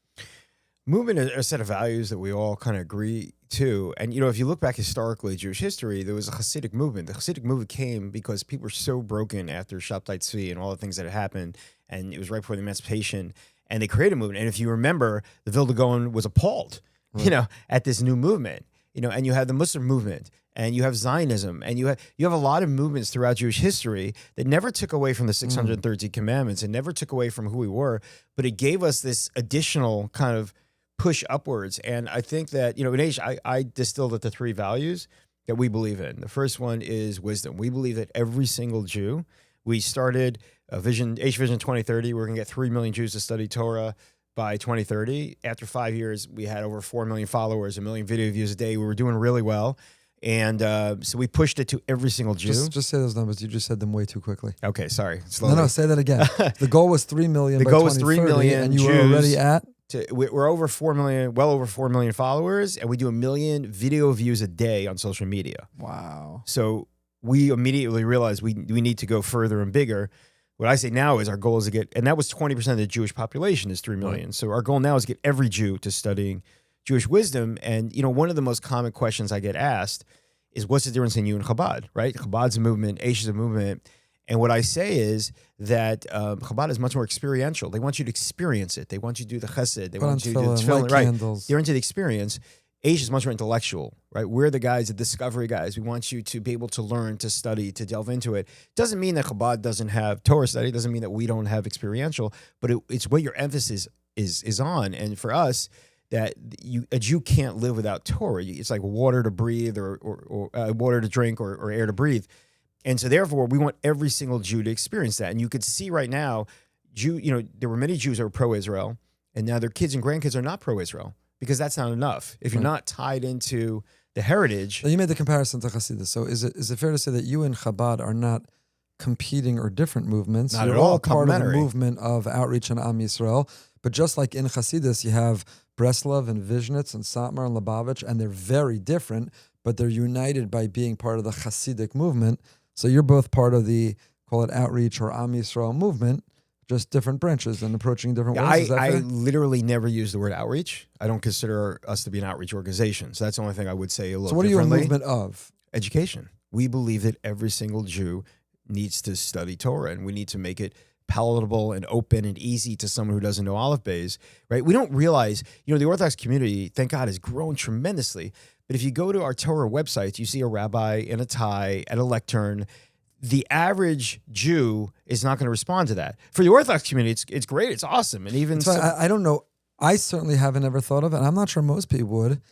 Movement is a set of values that we all kind of agree to. And, you know, if you look back historically, Jewish history, there was a Hasidic movement. The Hasidic movement came because people were so broken after Shabtai Tzvi and all the things that had happened. And it was right before the emancipation. And they created a movement. And if you remember, the Vilna Gaon was appalled, you know, at this new movement. You know, and you have the Muslim movement, and you have Zionism, and you have a lot of movements throughout Jewish history that never took away from the 613 commandments and never took away from who we were, but it gave us this additional kind of push upwards. And I think that, you know, in Aish, I distilled it to 3 values that we believe in. The first one is wisdom. We believe that every single Jew, we started a vision, Aish Vision 2030, we're going to get 3 million Jews to study Torah by 2030. After 5 years, we had over 4 million followers, 1 million video views a day. We were doing really well. And so we pushed it to every single Jew. Just say those numbers. You just said them way too quickly. Okay, sorry. Slowly. No, say that again. The goal was 3 million The by goal was 3 million and you Jews were already at? We're over 4 million, well over 4 million followers, and we do 1 million video views a day on social media. Wow. So we immediately realized we need to go further and bigger. What I say now is our goal is to get, and that was 20% of the Jewish population is 3 million. Right. So our goal now is to get every Jew to studying Jewish wisdom. And, you know, one of the most common questions I get asked is, what's the difference in you and Chabad, right? Chabad's a movement, Aish is a movement. And what I say is that Chabad is much more experiential. They want you to experience it. They want you to do the chesed. They want you to do the tefillin, right? Candles. You're into the experience. Aish is much more intellectual, right? We're the guys, the discovery guys. We want you to be able to learn, to study, to delve into it. Doesn't mean that Chabad doesn't have Torah study. Doesn't mean that we don't have experiential, but it's what your emphasis is on. And for us, that a Jew can't live without Torah. It's like water to breathe or water to drink or air to breathe. And so therefore, we want every single Jew to experience that. And you could see right now, there were many Jews that were pro-Israel, and now their kids and grandkids are not pro-Israel. Because that's not enough. If you're not tied into the heritage. Now you made the comparison to Hasidus. So is it fair to say that you and Chabad are not competing or different movements? Not You're at all. Part of the movement of outreach in Am Yisrael. But just like in Hasidus, you have Breslov and Vizhnitz and Satmar and Lubavitch, and they're very different, but they're united by being part of the Hasidic movement. So you're both part of the, call it outreach or Am Yisrael movement. Just different branches and approaching different ways. I literally never use the word outreach. I don't consider us to be an outreach organization. So that's the only thing I would say a little So what are you a differently. movement of? Education. We believe that every single Jew needs to study Torah, and we need to make it palatable and open and easy to someone who doesn't know Aleph Beis, right? We don't realize, the Orthodox community, thank God, has grown tremendously. But if you go to our Torah website, you see a rabbi in a tie at a lectern. The average Jew is not going to respond to that. For the Orthodox community, it's great. It's awesome. And even I don't know. I certainly haven't ever thought of it. And I'm not sure most people would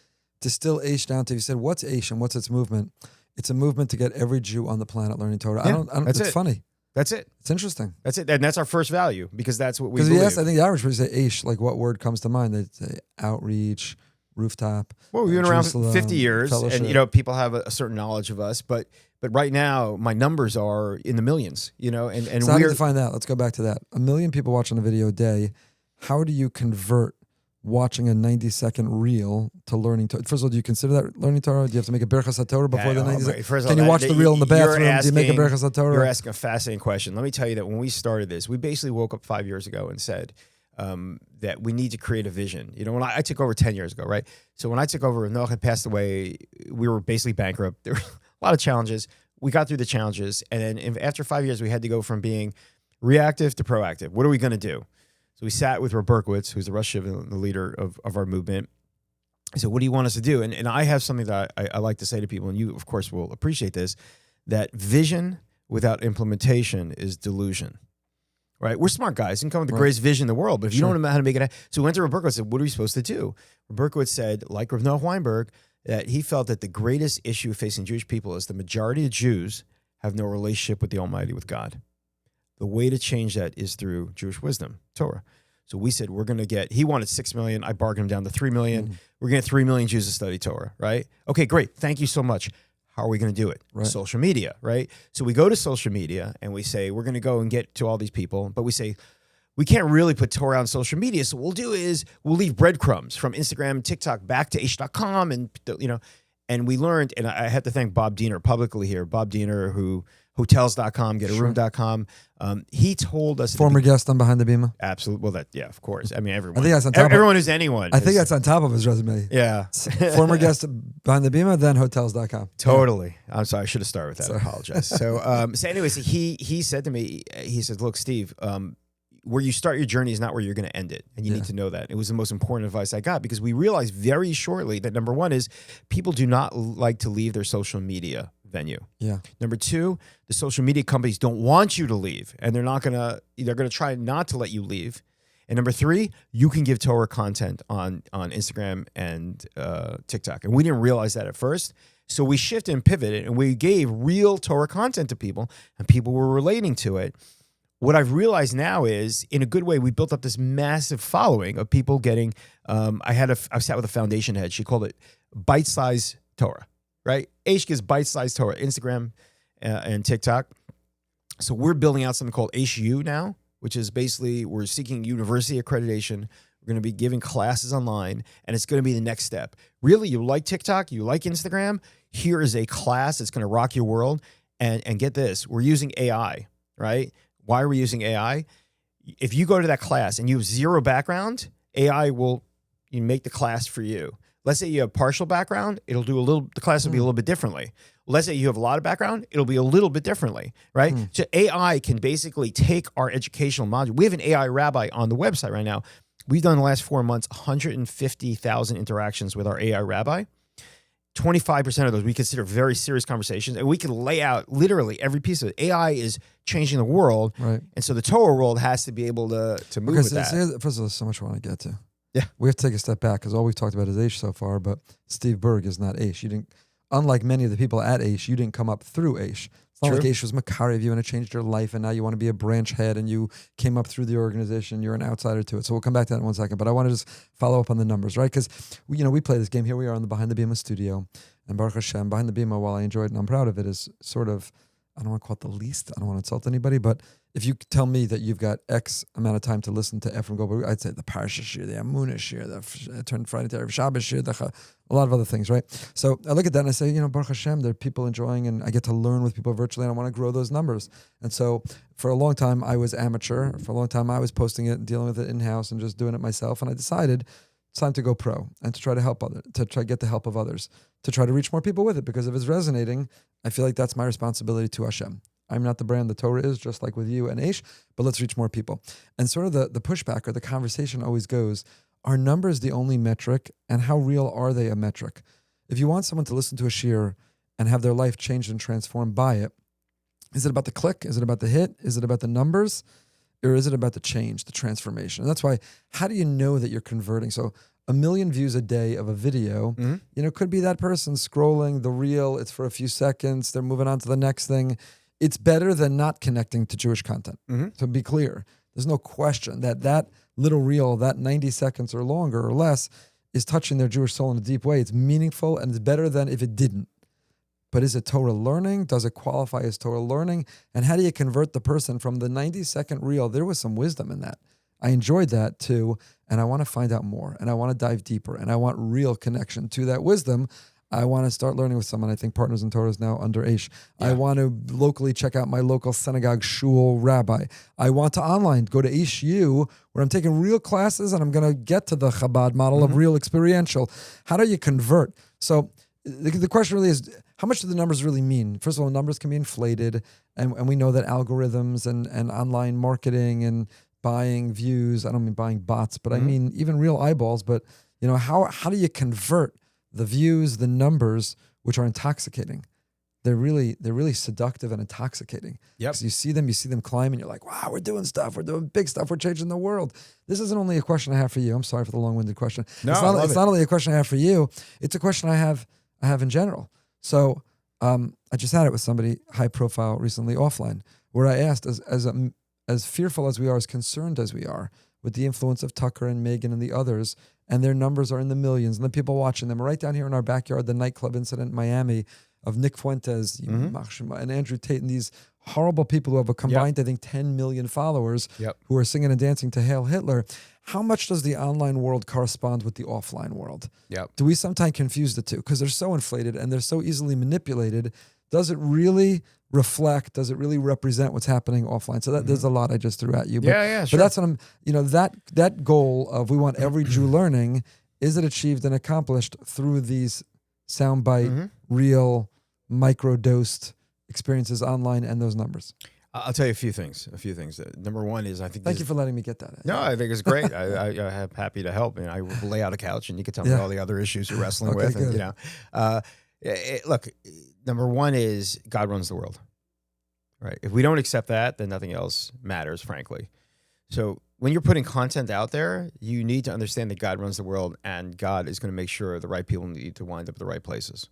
distill Aish down to, if you said, what's Aish and what's its movement? It's a movement to get every Jew on the planet learning Torah. Yeah, It's funny. That's it. It's interesting. That's it. And that's our first value, because that's what we believe. Because I think the average person say Aish, like what word comes to mind? They say outreach, rooftop. Well, we've been around 50 years, fellowship. and people have a certain knowledge of us, but right now my numbers are in the millions, and so how do you define that? Let's go back to that. 1 million people watching a video a day. How do you convert watching a 90-second reel to learning Torah? First of all, do you consider that learning Torah? Do you have to make a Berachas HaTorah before the 90 seconds? First of Can all, you watch the reel in the bathroom? Do you make a Berachas HaTorah? You're asking a fascinating question. Let me tell you that when we started this, we basically woke up 5 years ago and said that we need to create a vision. You know, when I took over 10 years ago, right? So when I took over, Noah had passed away. We were basically bankrupt. There were a lot of challenges. We got through the challenges. And then after 5 years, we had to go from being reactive to proactive. What are we going to do? So we sat with Rabbi Burg, who's the Rosh Yeshiva, the leader of our movement. I said, what do you want us to do? And I have something that I like to say to people, and you, of course, will appreciate this, that vision without implementation is delusion. Right? We're smart guys and come with the greatest vision in the world, but if you don't know how to make it happen. So we went to Rabbi Burg and said, what are we supposed to do? Rabbi Burg said, like Rav Noah Weinberg, that he felt that the greatest issue facing Jewish people is the majority of Jews have no relationship with the Almighty, with God. The way to change that is through Jewish wisdom, Torah. So we said, we're going to get, he wanted 6 million. I bargained him down to 3 million. Mm-hmm. We're going to get 3 million Jews to study Torah, right? Okay, great. Thank you so much. How are we going to do it? Right. Social media, right? So we go to social media and we say, we're going to go and get to all these people. But we say, we can't really put Torah on social media. So what we'll do is we'll leave breadcrumbs from Instagram and TikTok back to Aish.com. And, you know, and we learned, and I have to thank Bob Diener publicly here. Bob Diener, who hotels.com, getaroom.com. He told us former guest on Behind the Bima. Absolutely. Well, that, yeah, of course. I mean, everyone. I think that's on top everyone who's anyone. I think that's on top of his resume. Yeah. Former guest Behind the Bima, then hotels.com. Totally. Yeah. I'm sorry. I should have started with that. Sorry. I apologize. So anyways, he said to me, he said, look, Steve, where you start your journey is not where you're going to end it. And you need to know that. It was the most important advice I got, because we realized very shortly that number one is people do not like to leave their social media venue. Yeah. Number two, the social media companies don't want you to leave, and they're going to try not to let you leave. And number three, you can give Torah content on Instagram and TikTok. And we didn't realize that at first. So we shifted and pivoted, and we gave real Torah content to people, and people were relating to it. What I've realized now is, in a good way, we built up this massive following of people getting, I sat with a foundation head. She called it bite-sized Torah, right? Aish gives bite-sized Torah, Instagram and TikTok. So we're building out something called Aish U now, which is basically we're seeking university accreditation. We're going to be giving classes online, and it's going to be the next step. Really, you like TikTok, you like Instagram, here is a class that's going to rock your world. And get this, we're using AI, right? Why are we using AI? If you go to that class and you have zero background, AI will make the class for you. Let's say you have partial background, the class will be a little bit differently. Let's say you have a lot of background, it'll be a little bit differently, right? So AI can basically take our educational module. We have an AI rabbi on the website right now. We've done in the last 4 months, 150,000 interactions with our AI rabbi. 25% of those we consider very serious conversations, and we can lay out literally every piece of it. AI is changing the world, right? And so the Torah world has to be able to move with that. First of all, there's so much I want to get to. Yeah, we have to take a step back, because all we've talked about is Aish so far, but Steve Burg is not Aish. You didn't, unlike many of the people at Aish, you didn't come up through Aish. It's not like Aish was Makari of you and it changed your life, and now you want to be a branch head and you came up through the organization. You're an outsider to it. So we'll come back to that in 1 second. But I want to just follow up on the numbers, right? Because we play this game. Here we are in the Behind the Bima studio, and Baruch Hashem, Behind the Bima, while I enjoy it and I'm proud of it, is sort of, I don't want to call it the least. I don't want to insult anybody, but if you tell me that you've got X amount of time to listen to Efrem Goldberg, I'd say the Parsha Shir, the Amunah Shir, the Turn Friday to Erev Shabbos Shir, a lot of other things, right? So I look at that and I say, Baruch Hashem, there are people enjoying, and I get to learn with people virtually, and I want to grow those numbers. And so for a long time, I was amateur. For a long time, I was posting it and dealing with it in-house and just doing it myself. And I decided it's time to go pro and to try to help others, to try to get the help of others, to try to reach more people with it, because if it's resonating, I feel like that's my responsibility to Hashem. I'm not the brand, the Torah is, just like with you and Aish, but let's reach more people. And sort of the pushback or the conversation always goes, are numbers the only metric, and how real are they a metric? If you want someone to listen to a shir and have their life changed and transformed by it, is it about the click? Is it about the hit? Is it about the numbers? Or is it about the change, the transformation? And that's why, how do you know that you're converting? So 1 million views a day of a video, could be that person scrolling the reel. It's for a few seconds. They're moving on to the next thing. It's better than not connecting to Jewish content. To be clear, there's no question that little reel, that 90 seconds or longer or less, is touching their Jewish soul in a deep way. It's meaningful, and it's better than if it didn't. But is it Torah learning? Does it qualify as Torah learning? And how do you convert the person from the 90-second reel? There was some wisdom in that. I enjoyed that too. And I want to find out more, and I want to dive deeper, and I want real connection to that wisdom. I want to start learning with someone. I think Partners in Torah is now under Aish. Yeah. I want to locally check out my local synagogue shul rabbi. I want to online go to Aish U, where I'm taking real classes and I'm going to get to the Chabad model of real experiential. How do you convert? So the question really is, how much do the numbers really mean? First of all, numbers can be inflated, and we know that algorithms and online marketing and buying views, I don't mean buying bots, but I mean even real eyeballs. But how do you convert the views, the numbers, which are intoxicating? They're really seductive and intoxicating. Yep. 'Cause you see them climb, and you're like, wow, we're doing stuff. We're doing big stuff. We're changing the world. This isn't only a question I have for you. I'm sorry for the long-winded question. No, it's not only a question I have for you. It's a question I have in general. So I just had it with somebody high profile recently offline, where I asked, as fearful as we are, as concerned as we are with the influence of Tucker and Megan and the others, and their numbers are in the millions, and the people watching them, right down here in our backyard, the nightclub incident in Miami of Nick Fuentes and Andrew Tate, and these horrible people who have a combined, I think, 10 million followers who are singing and dancing to Hail Hitler. How much does the online world correspond with the offline world? Do we sometimes confuse the two? Because they're so inflated and they're so easily manipulated. Does it really reflect? Does it really represent what's happening offline? So there's a lot I just threw at you. But, sure. But that's what I'm, that goal of we want every Jew learning, is it achieved and accomplished through these soundbite, real, micro-dosed experiences online and those numbers? I'll tell you a few things. Number one is, I think. Thank you for letting me get that. No, I think it's great. I'm happy to help. I will lay out a couch, and you can tell me all the other issues you're wrestling with. Good. And, look, number one is God runs the world, right? If we don't accept that, then nothing else matters, frankly. So when you're putting content out there, you need to understand that God runs the world, and God is going to make sure the right people need to wind up at the right places.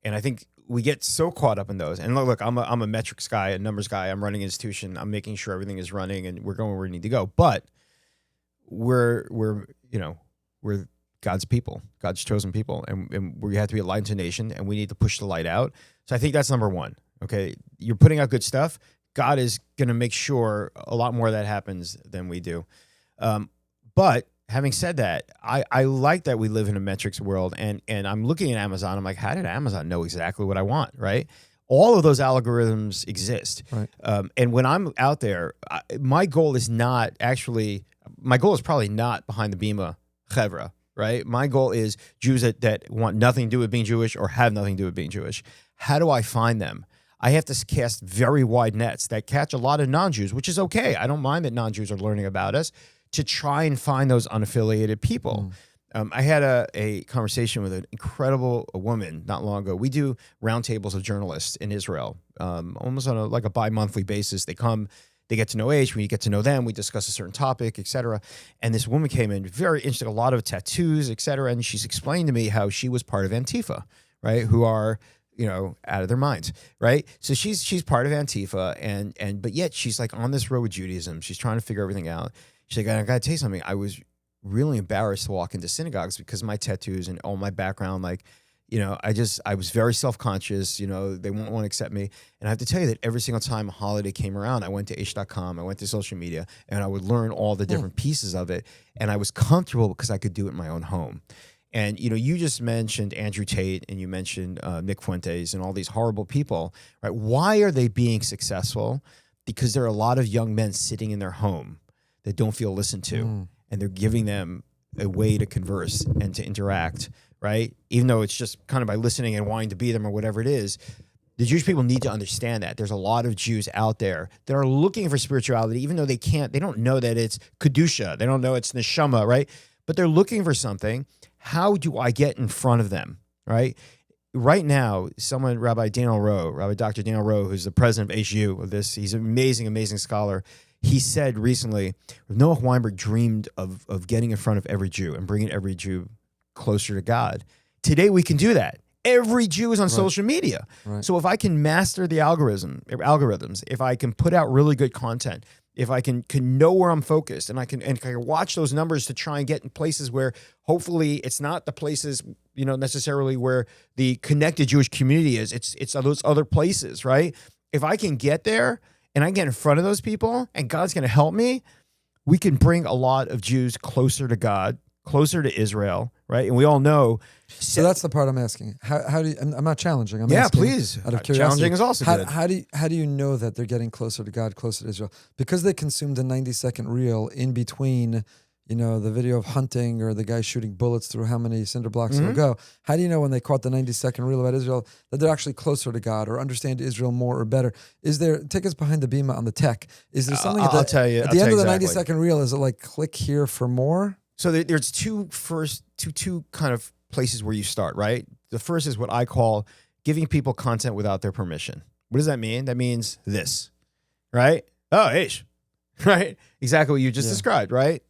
And I think we get so caught up in those. And look, I'm a metrics guy, a numbers guy. I'm running an institution. I'm making sure everything is running, and we're going where we need to go. But we're God's people, God's chosen people, and we have to be a light to nation, and we need to push the light out. So I think that's number one. Okay, you're putting out good stuff. God is going to make sure a lot more of that happens than we do. But having said that, I like that we live in a metrics world, and I'm looking at Amazon. I'm like, how did Amazon know exactly what I want, right? All of those algorithms exist. Right. And when I'm out there, my goal is probably not behind the Bima Chevra, right? My goal is Jews that want nothing to do with being Jewish or have nothing to do with being Jewish. How do I find them? I have to cast very wide nets that catch a lot of non-Jews, which is okay. I don't mind that non-Jews are learning about us, to try and find those unaffiliated people. I had a conversation with an incredible woman not long ago. We do roundtables of journalists in Israel, almost on a bi-monthly basis. They come, they get to know Aish. We get to know them. We discuss a certain topic, etc. And this woman came in very interested, a lot of tattoos, etc. And she's explained to me how she was part of Antifa, right? Who are out of their minds, right? So she's part of Antifa, but yet she's like on this road with Judaism. She's trying to figure everything out. She's like, I gotta tell you something. I was really embarrassed to walk into synagogues because of my tattoos and all my background. I was very self-conscious. They won't want to accept me. And I have to tell you that every single time a holiday came around, I went to Aish.com, I went to social media, and I would learn all the different pieces of it. And I was comfortable because I could do it in my own home. And, you just mentioned Andrew Tate, and you mentioned Nick Fuentes and all these horrible people, right? Why are they being successful? Because there are a lot of young men sitting in their home that don't feel listened to, and they're giving them a way to converse and to interact, right? Even though it's just kind of by listening and wanting to be them or whatever it is. The Jewish people need to understand that. There's a lot of Jews out there that are looking for spirituality, even though they don't know that it's Kedusha. They don't know it's Neshama, right? But they're looking for something. How do I get in front of them, right? Right now, Rabbi Dr. Daniel Rowe, who's the president of HU, he's an amazing, amazing scholar. He said recently, Noah Weinberg dreamed of getting in front of every Jew and bringing every Jew closer to God. Today, we can do that. Every Jew is on social media. Right. So if I can master the algorithms, if I can put out really good content, if I can know where I'm focused, and I can watch those numbers to try and get in places where hopefully it's not the places, necessarily where the connected Jewish community is. It's those other places, right? If I can get there and I get in front of those people and God's going to help me, we can bring a lot of Jews closer to God, closer to Israel, right? And we all know. So that's the part I'm asking. How do you, I'm not challenging. I'm Yeah, asking please. Out of curiosity. Challenging is also good. How do you know that they're getting closer to God, closer to Israel? Because they consumed a 90-second reel in between, the video of hunting or the guy shooting bullets through how many cinder blocks it'll go. How do you know when they caught the 90-second reel about Israel that they're actually closer to God or understand Israel more or better? Take us behind the Bima on the tech. Is there something I'll tell you. at the end of the 90-second reel? Is it like click here for more? So there's two kind of places where you start, right? The first is what I call giving people content without their permission. What does that mean? That means this, right? Oh, Aish, right? Exactly what you just described, right?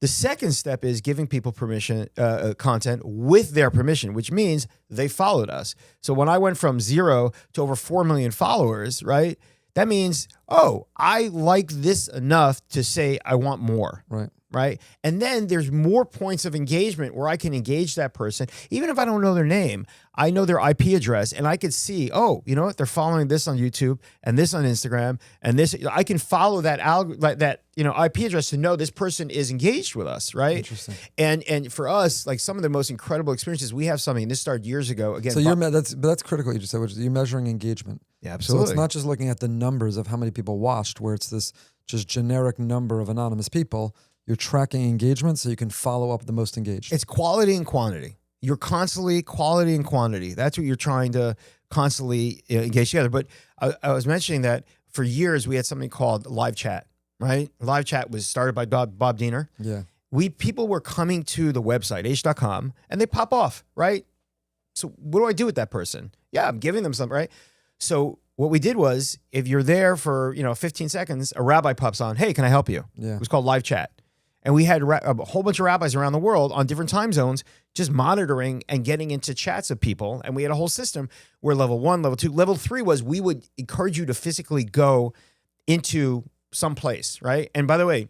The second step is giving people permission, content with their permission, which means they followed us. So when I went from 0 to over 4 million followers, right? That means, I like this enough to say I want more. Right. And then there's more points of engagement where I can engage that person. Even if I don't know their name, I know their IP address and I could see, you know what? They're following this on YouTube and this on Instagram and this. I can follow that IP address to know this person is engaged with us. Right. Interesting. And for us, like some of the most incredible experiences, we have something, and this started years ago. Again, so that's critical. You just said, which is you're measuring engagement. Yeah, absolutely. So it's not just looking at the numbers of how many people watched, where it's this just generic number of anonymous people. You're tracking engagement so you can follow up the most engaged. It's quality and quantity. You're constantly quality and quantity. That's what you're trying to constantly engage together. But I was mentioning that for years we had something called live chat, right? Live chat was started by Bob Diener. Yeah. People were coming to the website, aish.com, and they pop off, right? So what do I do with that person? Yeah, I'm giving them something, right? So what we did was, if you're there for 15 seconds, a rabbi pops on. Hey, can I help you? Yeah. It was called live chat. And we had a whole bunch of rabbis around the world on different time zones just monitoring and getting into chats of people. And we had a whole system where level 1, level 2, level 3 was we would encourage you to physically go into some place, right? And by the way,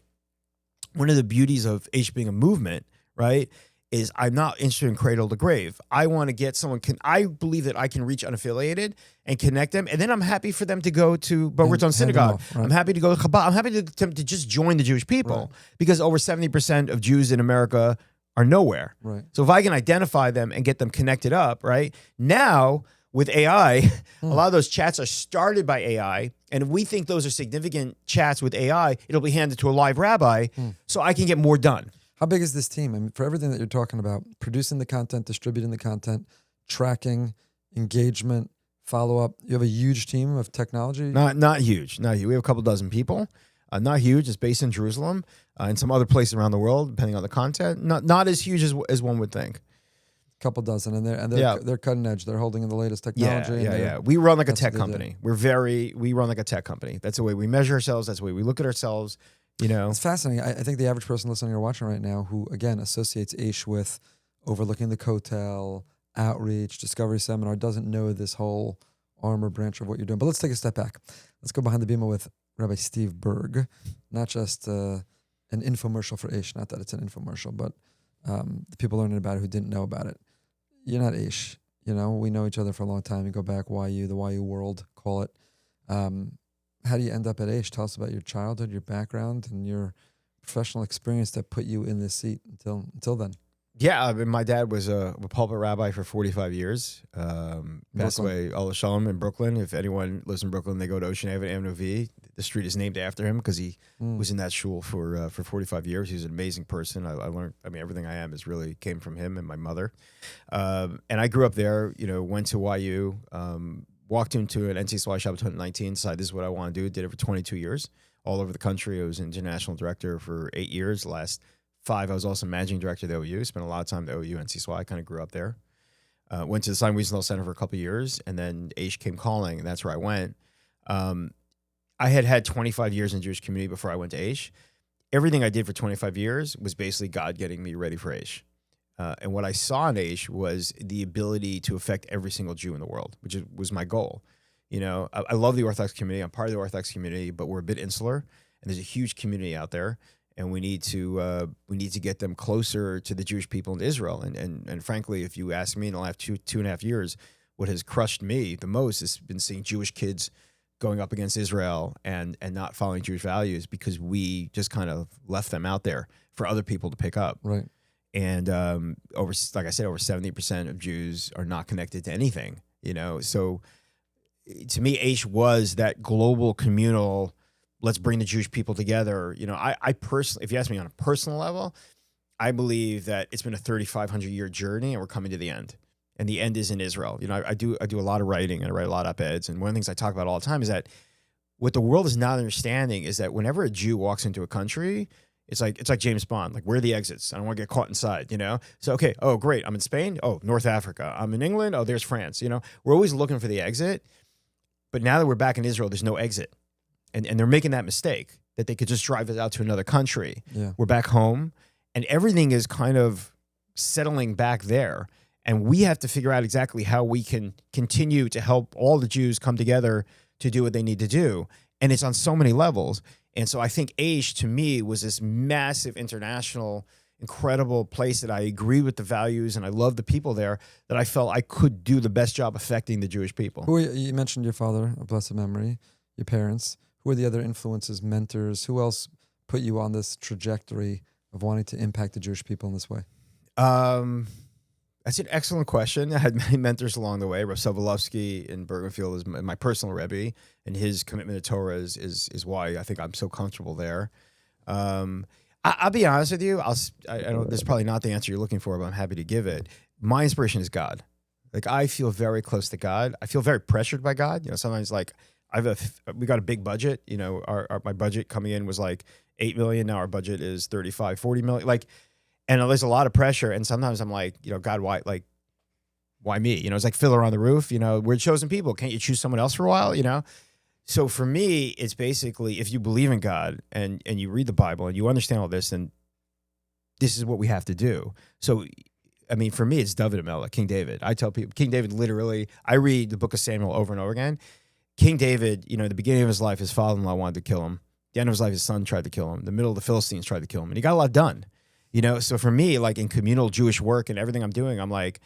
one of the beauties of Aish being a movement, right, is I'm not interested in cradle to grave. I want to get someone, I believe that I can reach unaffiliated and connect them. And then I'm happy for them to go to Bogertown Synagogue. Off, right. I'm happy to go to Chabad. I'm happy to just join the Jewish people because over 70% of Jews in America are nowhere. Right. So if I can identify them and get them connected up, right? Now with AI, a lot of those chats are started by AI. And if we think those are significant chats with AI, it'll be handed to a live rabbi so I can get more done. How big is this team? I mean, for everything that you're talking about, producing the content, distributing the content, tracking, engagement, follow-up, you have a huge team of technology? Not huge. We have a couple dozen people. Not huge. It's based in Jerusalem and some other places around the world, depending on the content. Not as huge as one would think. A couple dozen, and they're cutting edge. They're holding in the latest technology. Yeah. We run like a tech company. We run like a tech company. That's the way we measure ourselves. That's the way we look at ourselves. It's fascinating. I think the average person listening or watching right now who, again, associates Aish with overlooking the Kotel, outreach, discovery seminar, doesn't know this whole arm or branch of what you're doing. But let's take a step back. Let's go behind the Bima with Rabbi Steve Burg, not just an infomercial for Aish, not that it's an infomercial, but the people learning about it who didn't know about it. You're not Aish. We know each other for a long time. You go back, YU, the YU world, call it. How do you end up at Aish? Tell us about your childhood, your background, and your professional experience that put you in this seat until then. Yeah, I mean, my dad was a pulpit rabbi for 45 years. Passed away, Allah Shalom, in Brooklyn. If anyone lives in Brooklyn, they go to Ocean Avenue, Avenue V. The street is named after him because he was in that shul for 45 years. He was an amazing person. I learned, everything I am really came from him and my mother. And I grew up there, went to YU, walked into an NCSY Shabbaton 19, decided this is what I want to do. Did it for 22 years, all over the country. I was international director for 8 years. Last 5, I was also managing director of the OU. Spent a lot of time at the OU, NCSY. I kind of grew up there. Went to the Simon Wiesenthal Center for a couple of years, and then Aish came calling, and that's where I went. I had 25 years in the Jewish community before I went to Aish. Everything I did for 25 years was basically God getting me ready for Aish. And what I saw in Aish was the ability to affect every single Jew in the world, which was my goal. I love the Orthodox community. I'm part of the Orthodox community, but we're a bit insular, and there's a huge community out there, and we need to get them closer to the Jewish people in Israel. And frankly, if you ask me, in the last two and a half years, what has crushed me the most has been seeing Jewish kids going up against Israel and not following Jewish values because we just kind of left them out there for other people to pick up. Right. And like I said, over 70% of Jews are not connected to anything, you know. So to me, Aish was that global communal, let's bring the Jewish people together. You know, I personally, if you ask me on a personal level, I believe that it's been a 3,500-year journey and we're coming to the end. And the end is in Israel. You know, I do a lot of writing and I write a lot of op-eds. And one of the things I talk about all the time is that what the world is not understanding is that whenever a Jew walks into a country, it's like James Bond. Like, where are the exits? I don't want to get caught inside, you know? So, okay, oh, great. I'm in Spain. Oh, North Africa. I'm in England. Oh, there's France. You know, we're always looking for the exit. But now that we're back in Israel, there's no exit. And they're making that mistake that they could just drive us out to another country. Yeah. We're back home and everything is kind of settling back there. And we have to figure out exactly how we can continue to help all the Jews come together to do what they need to do. And it's on so many levels. And so I think Aish, to me, was this massive international, incredible place that I agree with the values and I love the people there, that I felt I could do the best job affecting the Jewish people. You mentioned your father, of blessed memory, your parents. Who are the other influences, mentors? Who else put you on this trajectory of wanting to impact the Jewish people in this way? That's an excellent question. I had many mentors along the way. Rav Sobolovsky in Bergenfield is my personal Rebbe, and his commitment to Torah is why I think I'm so comfortable there. I'll be honest with you. I don't. This is probably not the answer you're looking for, but I'm happy to give it. My inspiration is God. Like, I feel very close to God. I feel very pressured by God. You know, sometimes like we got a big budget. You know, my budget coming in was like $8 million. Now our budget is 35, 40 million. Like. And there's a lot of pressure. And sometimes I'm like, you know, God, why me? You know, it's like Fiddler on the Roof. You know, we're chosen people. Can't you choose someone else for a while? You know? So for me, it's basically, if you believe in God and you read the Bible and you understand all this, then this is what we have to do. So, I mean, for me, it's David Melech, King David. I tell people, King David literally, I read the book of Samuel over and over again. King David, you know, at the beginning of his life, his father-in-law wanted to kill him. At the end of his life, his son tried to kill him. The middle of the Philistines tried to kill him. And he got a lot done. You know, so for me, like in communal Jewish work and everything I'm doing, I'm like,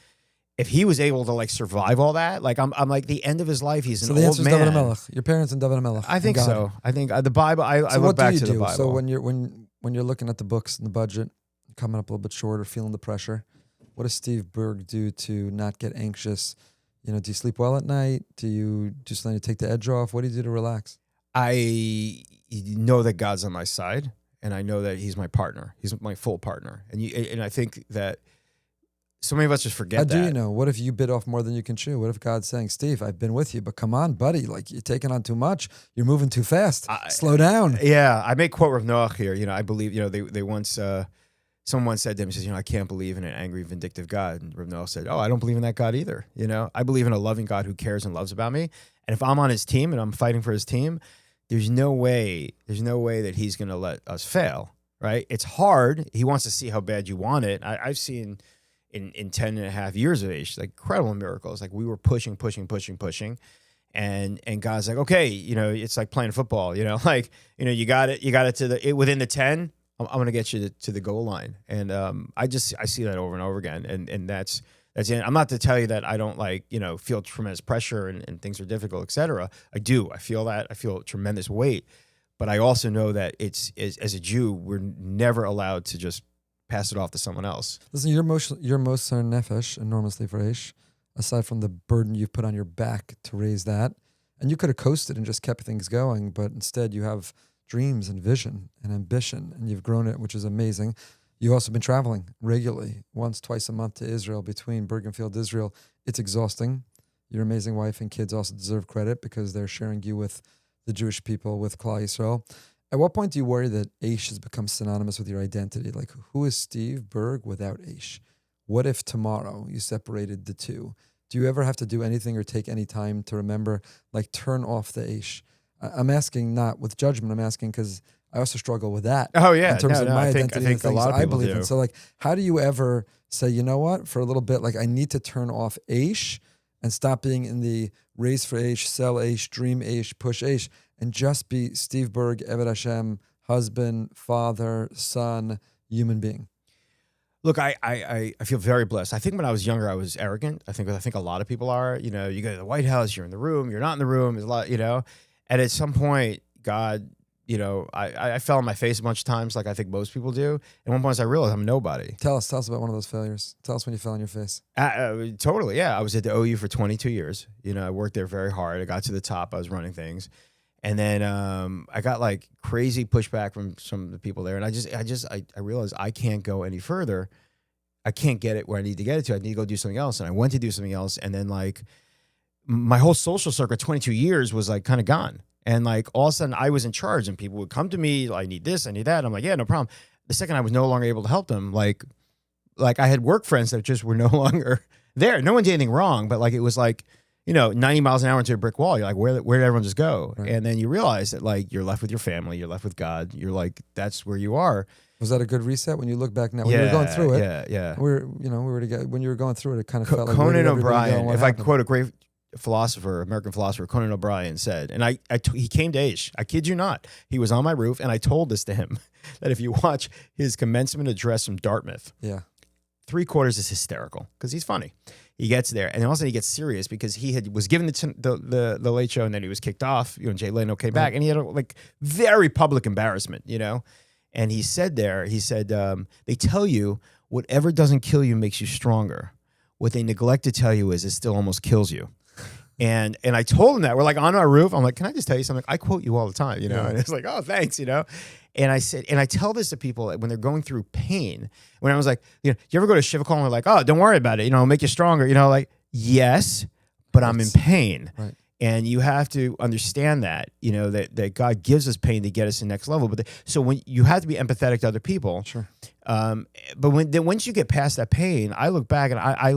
if he was able to like survive all that, like I'm like the end of his life, he's an old man. So the answer is David Melech. Your parents and David Melech. I think so. I think the Bible. I look back to the Bible. So when you're looking at the books and the budget, coming up a little bit short or feeling the pressure, what does Steve Burg do to not get anxious? You know, do you sleep well at night? Do you just let you take the edge off? What do you do to relax? I know that God's on my side. And I know that he's my partner. He's my full partner. And I think that so many of us just forget that. How do you know? What if you bit off more than you can chew? What if God's saying, Steve, I've been with you, but come on, buddy. Like, you're taking on too much. You're moving too fast. Slow down. Yeah. I may quote Rav Noach here. You know, I believe, you know, they once, someone once said to him, he says, you know, I can't believe in an angry, vindictive God. And Rav Noach said, oh, I don't believe in that God either. You know, I believe in a loving God who cares and loves about me. And if I'm on his team and I'm fighting for his team, there's no way that he's going to let us fail, right? It's hard. He wants to see how bad you want it. I've seen in 10 and a half years of age, like incredible miracles. Like we were pushing. And God's like, okay, you know, it's like playing football, you know, like, you know, you got it to within the 10, I'm going to get you to the goal line. And I see that over and over again. And that's it. I'm not to tell you that I don't like, you know, feel tremendous pressure and things are difficult, et cetera. I do. I feel that. I feel tremendous weight. But I also know that it's as a Jew, we're never allowed to just pass it off to someone else. Listen, you're Moser Nefesh, enormously for Aish, aside from the burden you've put on your back to raise that. And you could have coasted and just kept things going, but instead you have dreams and vision and ambition, and you've grown it, which is amazing. You've also been traveling regularly, once, twice a month to Israel, between Bergenfield, Israel. It's exhausting. Your amazing wife and kids also deserve credit because they're sharing you with the Jewish people, with Klal Yisrael. At what point do you worry that Aish has become synonymous with your identity? Like, who is Steve Burg without Aish? What if tomorrow you separated the two? Do you ever have to do anything or take any time to remember, like, turn off the Aish? I'm asking not with judgment. I'm asking because I also struggle with that. Oh, yeah. In terms of my identity I think and things a lot of I people believe do. in. So, like, how do you ever say, you know what, for a little bit, like, I need to turn off Aish and stop being in the race for Aish, sell Aish, dream Aish, push Aish, and just be Steve Burg, Eved Hashem, husband, father, son, human being? Look, I feel very blessed. I think when I was younger, I was arrogant. I think a lot of people are. You know, you go to the White House, you're in the room, you're not in the room. There's a lot, you know. And at some point, God, you know, I fell on my face a bunch of times, like I think most people do. And one point I realized I'm nobody. Tell us about one of those failures. Tell us when you fell on your face. Totally, yeah. I was at the OU for 22 years. You know, I worked there very hard. I got to the top. I was running things. And then I got like crazy pushback from some of the people there. And I realized I can't go any further. I can't get it where I need to get it to. I need to go do something else. And I went to do something else. And then like my whole social circle, 22 years was like kind of gone. And like all of a sudden I was in charge and people would come to me, I need this, I need that. I'm like, yeah, no problem. The second I was no longer able to help them, like I had work friends that just were no longer there. No one did anything wrong, but like it was like, you know, 90 miles an hour into a brick wall. You're like, where did everyone just go? Right. And then you realize that like you're left with your family, you're left with God. You're like, that's where you are. Was that a good reset when you look back now? When you were going through it. Yeah. When you were going through it, it kind of felt like Conan O'Brien, if happened? I quote a great philosopher, American philosopher, Conan O'Brien said, and he came to Aish. I kid you not. He was on my roof, and I told this to him, that if you watch his commencement address from Dartmouth, 3/4 is hysterical because he's funny. He gets there, and then all of a sudden he gets serious because he was given the Late Show, and then he was kicked off. You know, Jay Leno came back, and he had a like very public embarrassment. You know, and he said, they tell you whatever doesn't kill you makes you stronger. What they neglect to tell you is it still almost kills you. And I told him that. We're like on our roof. I'm like, can I just tell you something? I quote you all the time, you know? Yeah. And it's like, oh, thanks, you know? And I said, and I tell this to people when they're going through pain. When I was like, you know, you ever go to Shiva Call and we're like, oh, don't worry about it, you know, it'll make you stronger, you know, like, yes, but I'm in pain. Right. And you have to understand that, you know, that God gives us pain to get us to the next level. But so when you have to be empathetic to other people. Sure. But once you get past that pain, I look back and I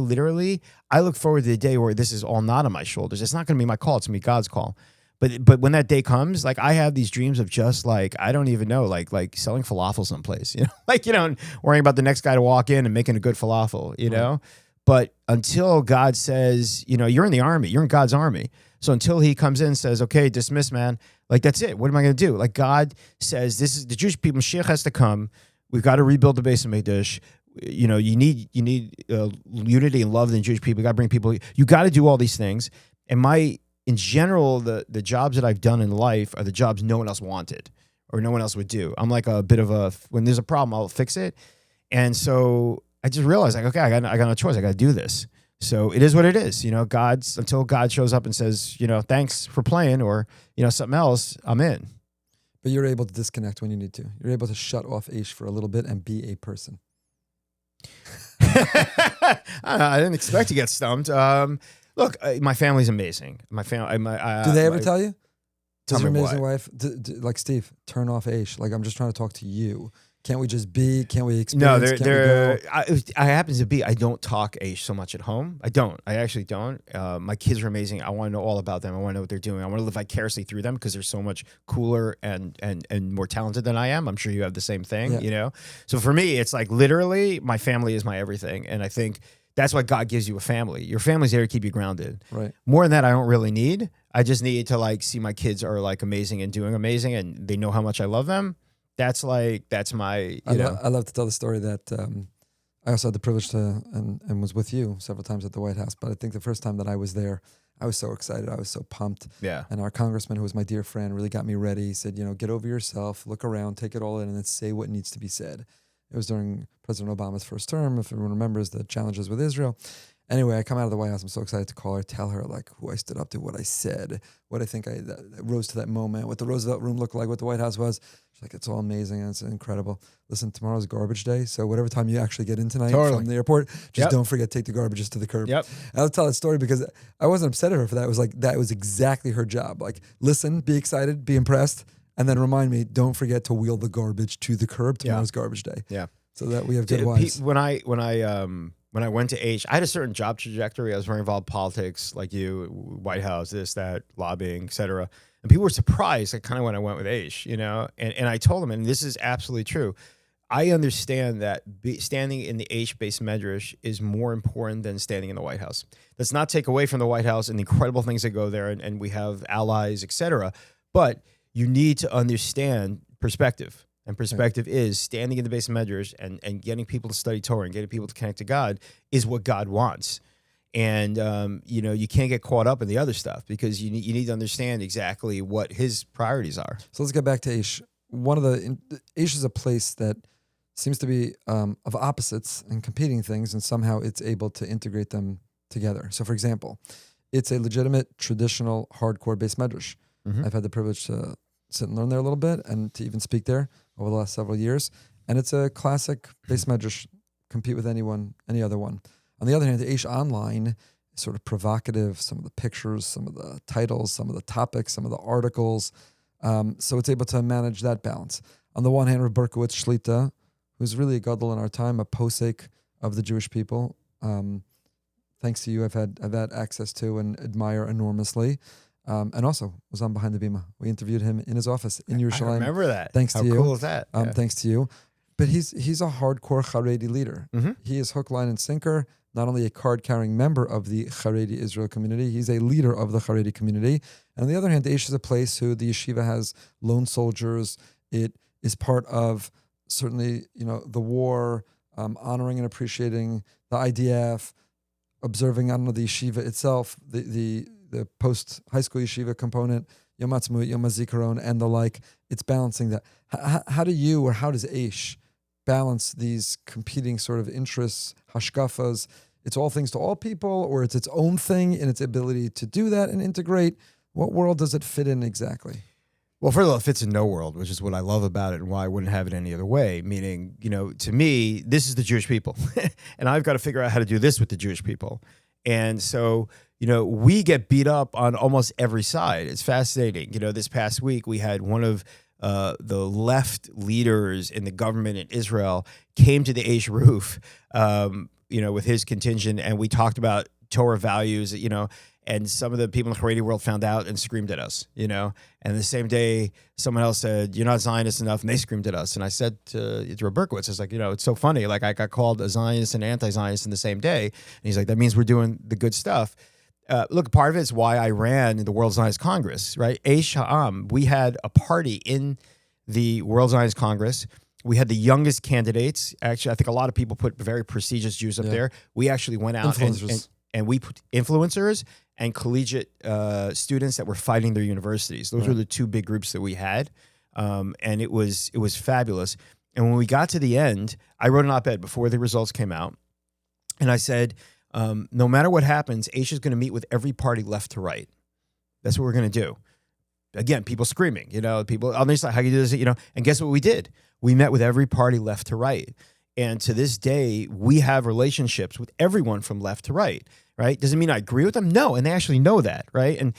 look forward to the day where this is all not on my shoulders. It's not going to be my call. It's going to be God's call. But when that day comes, like I have these dreams of just like, I don't even know, like selling falafel someplace, you know, like, you know, and worrying about the next guy to walk in and making a good falafel, you know, but until God says, you know, you're in the army, you're in God's army. So until he comes in and says, okay, dismiss, man, like, that's it. What am I going to do? Like God says, this is the Jewish people. Mashiach has to come. We've got to rebuild the base of Mikdash. You know, you need unity and love in the Jewish people. You got to bring people. You got to do all these things. And in general, the jobs that I've done in life are the jobs no one else wanted or no one else would do. I'm like a bit of when there's a problem, I'll fix it. And so I just realized like, okay, I got no choice. I got to do this. So it is what it is. You know, until God shows up and says, you know, thanks for playing or, you know, something else, I'm in. But you're able to disconnect when you need to. You're able to shut off Aish for a little bit and be a person. I didn't expect to get stumped. Look, my family's amazing. My family. Do they ever tell you? Tell Does your me amazing what? wife, like Steve, turn off Aish? Like I'm just trying to talk to you. Can't we just be? Can't we experience? No, I happen to be. I don't talk Aish so much at home. I don't. I actually don't. My kids are amazing. I want to know all about them. I want to know what they're doing. I want to live vicariously through them because they're so much cooler and more talented than I am. I'm sure you have the same thing, you know? So for me, it's like literally my family is my everything. And I think that's why God gives you a family. Your family's there to keep you grounded. Right. More than that, I don't really need. I just need to like see my kids are like amazing and doing amazing and they know how much I love them. That's my, you know. I love to tell the story that I also had the privilege to, and was with you several times at the White House. But I think the first time that I was there, I was so excited. I was so pumped. Yeah. And our congressman, who was my dear friend, really got me ready. He said, you know, get over yourself, look around, take it all in, and then say what needs to be said. It was during President Obama's first term, if everyone remembers the challenges with Israel. Anyway, I come out of the White House. I'm so excited to call her, tell her like who I stood up to, what I said, what I think that rose to that moment, what the Roosevelt Room looked like, what the White House was. She's like, it's all amazing and it's incredible. Listen, tomorrow's garbage day, so whatever time you actually get in tonight from the airport, just don't forget to take the garbages to the curb. Yep. I'll tell that story because I wasn't upset at her for that. It was like that was exactly her job. Like, listen, be excited, be impressed, and then remind me, don't forget to wheel the garbage to the curb. Tomorrow's garbage day. Yeah. So that we have good wives. When I went to Aish, I had a certain job trajectory. I was very involved in politics, like you, White House, this, that, lobbying, et cetera. And people were surprised, like kind of when I went with Aish, you know. And I told them, and this is absolutely true. I understand that standing in the Aish based medrash is more important than standing in the White House. Let's not take away from the White House and the incredible things that go there, and we have allies, et cetera. But you need to understand perspective. And perspective is standing in the base of medrash and getting people to study Torah and getting people to connect to God is what God wants. And you can't get caught up in the other stuff because you need to understand exactly what his priorities are. So let's get back to Aish. Aish is a place that seems to be of opposites and competing things, and somehow it's able to integrate them together. So, for example, it's a legitimate, traditional, hardcore base medrash. Mm-hmm. I've had the privilege to sit and learn there a little bit and to even speak there over the last several years. And it's a classic base medrash, compete with any other one. On the other hand, the Aish Online is sort of provocative, some of the pictures, some of the titles, some of the topics, some of the articles. So it's able to manage that balance. On the one hand, Rabbi Burg Shlita, who's really a gadol in our time, a posek of the Jewish people. Thanks to you, I've had access to and admire enormously. And also was on Behind the Bima. We interviewed him in his office in Yerushalayim. I remember that. Thanks to you. How cool is that? Thanks to you. But he's a hardcore Haredi leader. Mm-hmm. He is hook, line, and sinker. Not only a card-carrying member of the Haredi Israel community, he's a leader of the Haredi community. And on the other hand, Aish is a place who the yeshiva has lone soldiers. It is part of certainly, the war, honoring and appreciating the IDF, observing, the yeshiva itself, the post-high school yeshiva component, Yom Ha'atzmaut, Yom HaZikaron, and the like. It's balancing that. How do you, or how does Aish balance these competing sort of interests, hashkafas? It's all things to all people, or it's its own thing in its ability to do that and integrate? What world does it fit in exactly? Well, first of all, it fits in no world, which is what I love about it and why I wouldn't have it any other way. Meaning, to me, this is the Jewish people. And I've got to figure out how to do this with the Jewish people. And so, we get beat up on almost every side. It's fascinating. This past week, we had one of the left leaders in the government in Israel came to the Aish roof, with his contingent, and we talked about Torah values, and some of the people in the Haredi world found out and screamed at us, and the same day someone else said, "You're not Zionist enough," and they screamed at us. And I said to Rabbi Burg, it's like, it's so funny. Like, I got called a Zionist and anti-Zionist in the same day. And he's like, that means we're doing the good stuff. Look, part of it is why I ran the World Zionist Congress, right? Aish Ha'am, we had a party in the World Zionist Congress. We had the youngest candidates. Actually, I think a lot of people put very prestigious Jews up there. We actually went out and we put influencers and collegiate students that were fighting their universities. Those were the two big groups that we had, and it was fabulous. And when we got to the end, I wrote an op-ed before the results came out, and I said, no matter what happens, Aish is going to meet with every party left to right. That's what we're going to do. Again, people screaming, people on this side, how you do this, and guess what we did? We met with every party left to right. And to this day, we have relationships with everyone from left to right, right? Doesn't mean I agree with them. No. And they actually know that, right? And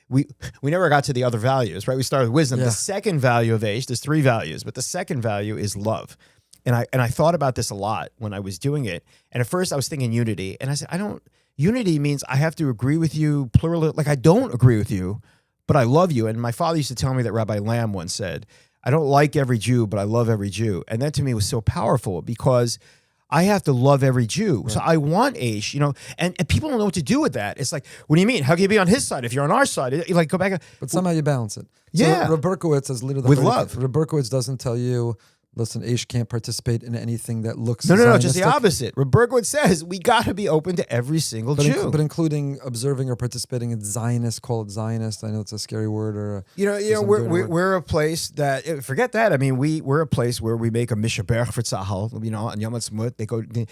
we never got to the other values, right? We started with wisdom. Yeah. The second value of Aish, there's three values, but the second value is love. And I thought about this a lot when I was doing it. And at first I was thinking unity. And I said, unity means I have to agree with you, plural, like I don't agree with you, but I love you. And my father used to tell me that Rabbi Lamb once said, I don't like every Jew, but I love every Jew. And that to me was so powerful because I have to love every Jew. Right. So I want Aish, and people don't know what to do with that. It's like, what do you mean? How can you be on his side if you're on our side? Like, go back. But somehow you balance it. Yeah. So Rabbi Burg as leader of the with love. Rabbi Burg doesn't tell you, listen, Aish can't participate in anything that looks No, just the opposite. Rabbi Burg says we got to be open to every single Jew. But including observing or participating in Zionist, call it Zionist. I know it's a scary word or we're a place that, forget that. I mean, we're a place where we make a mishaberach for tzahal, on Yom Ha'atzmaut. They go, do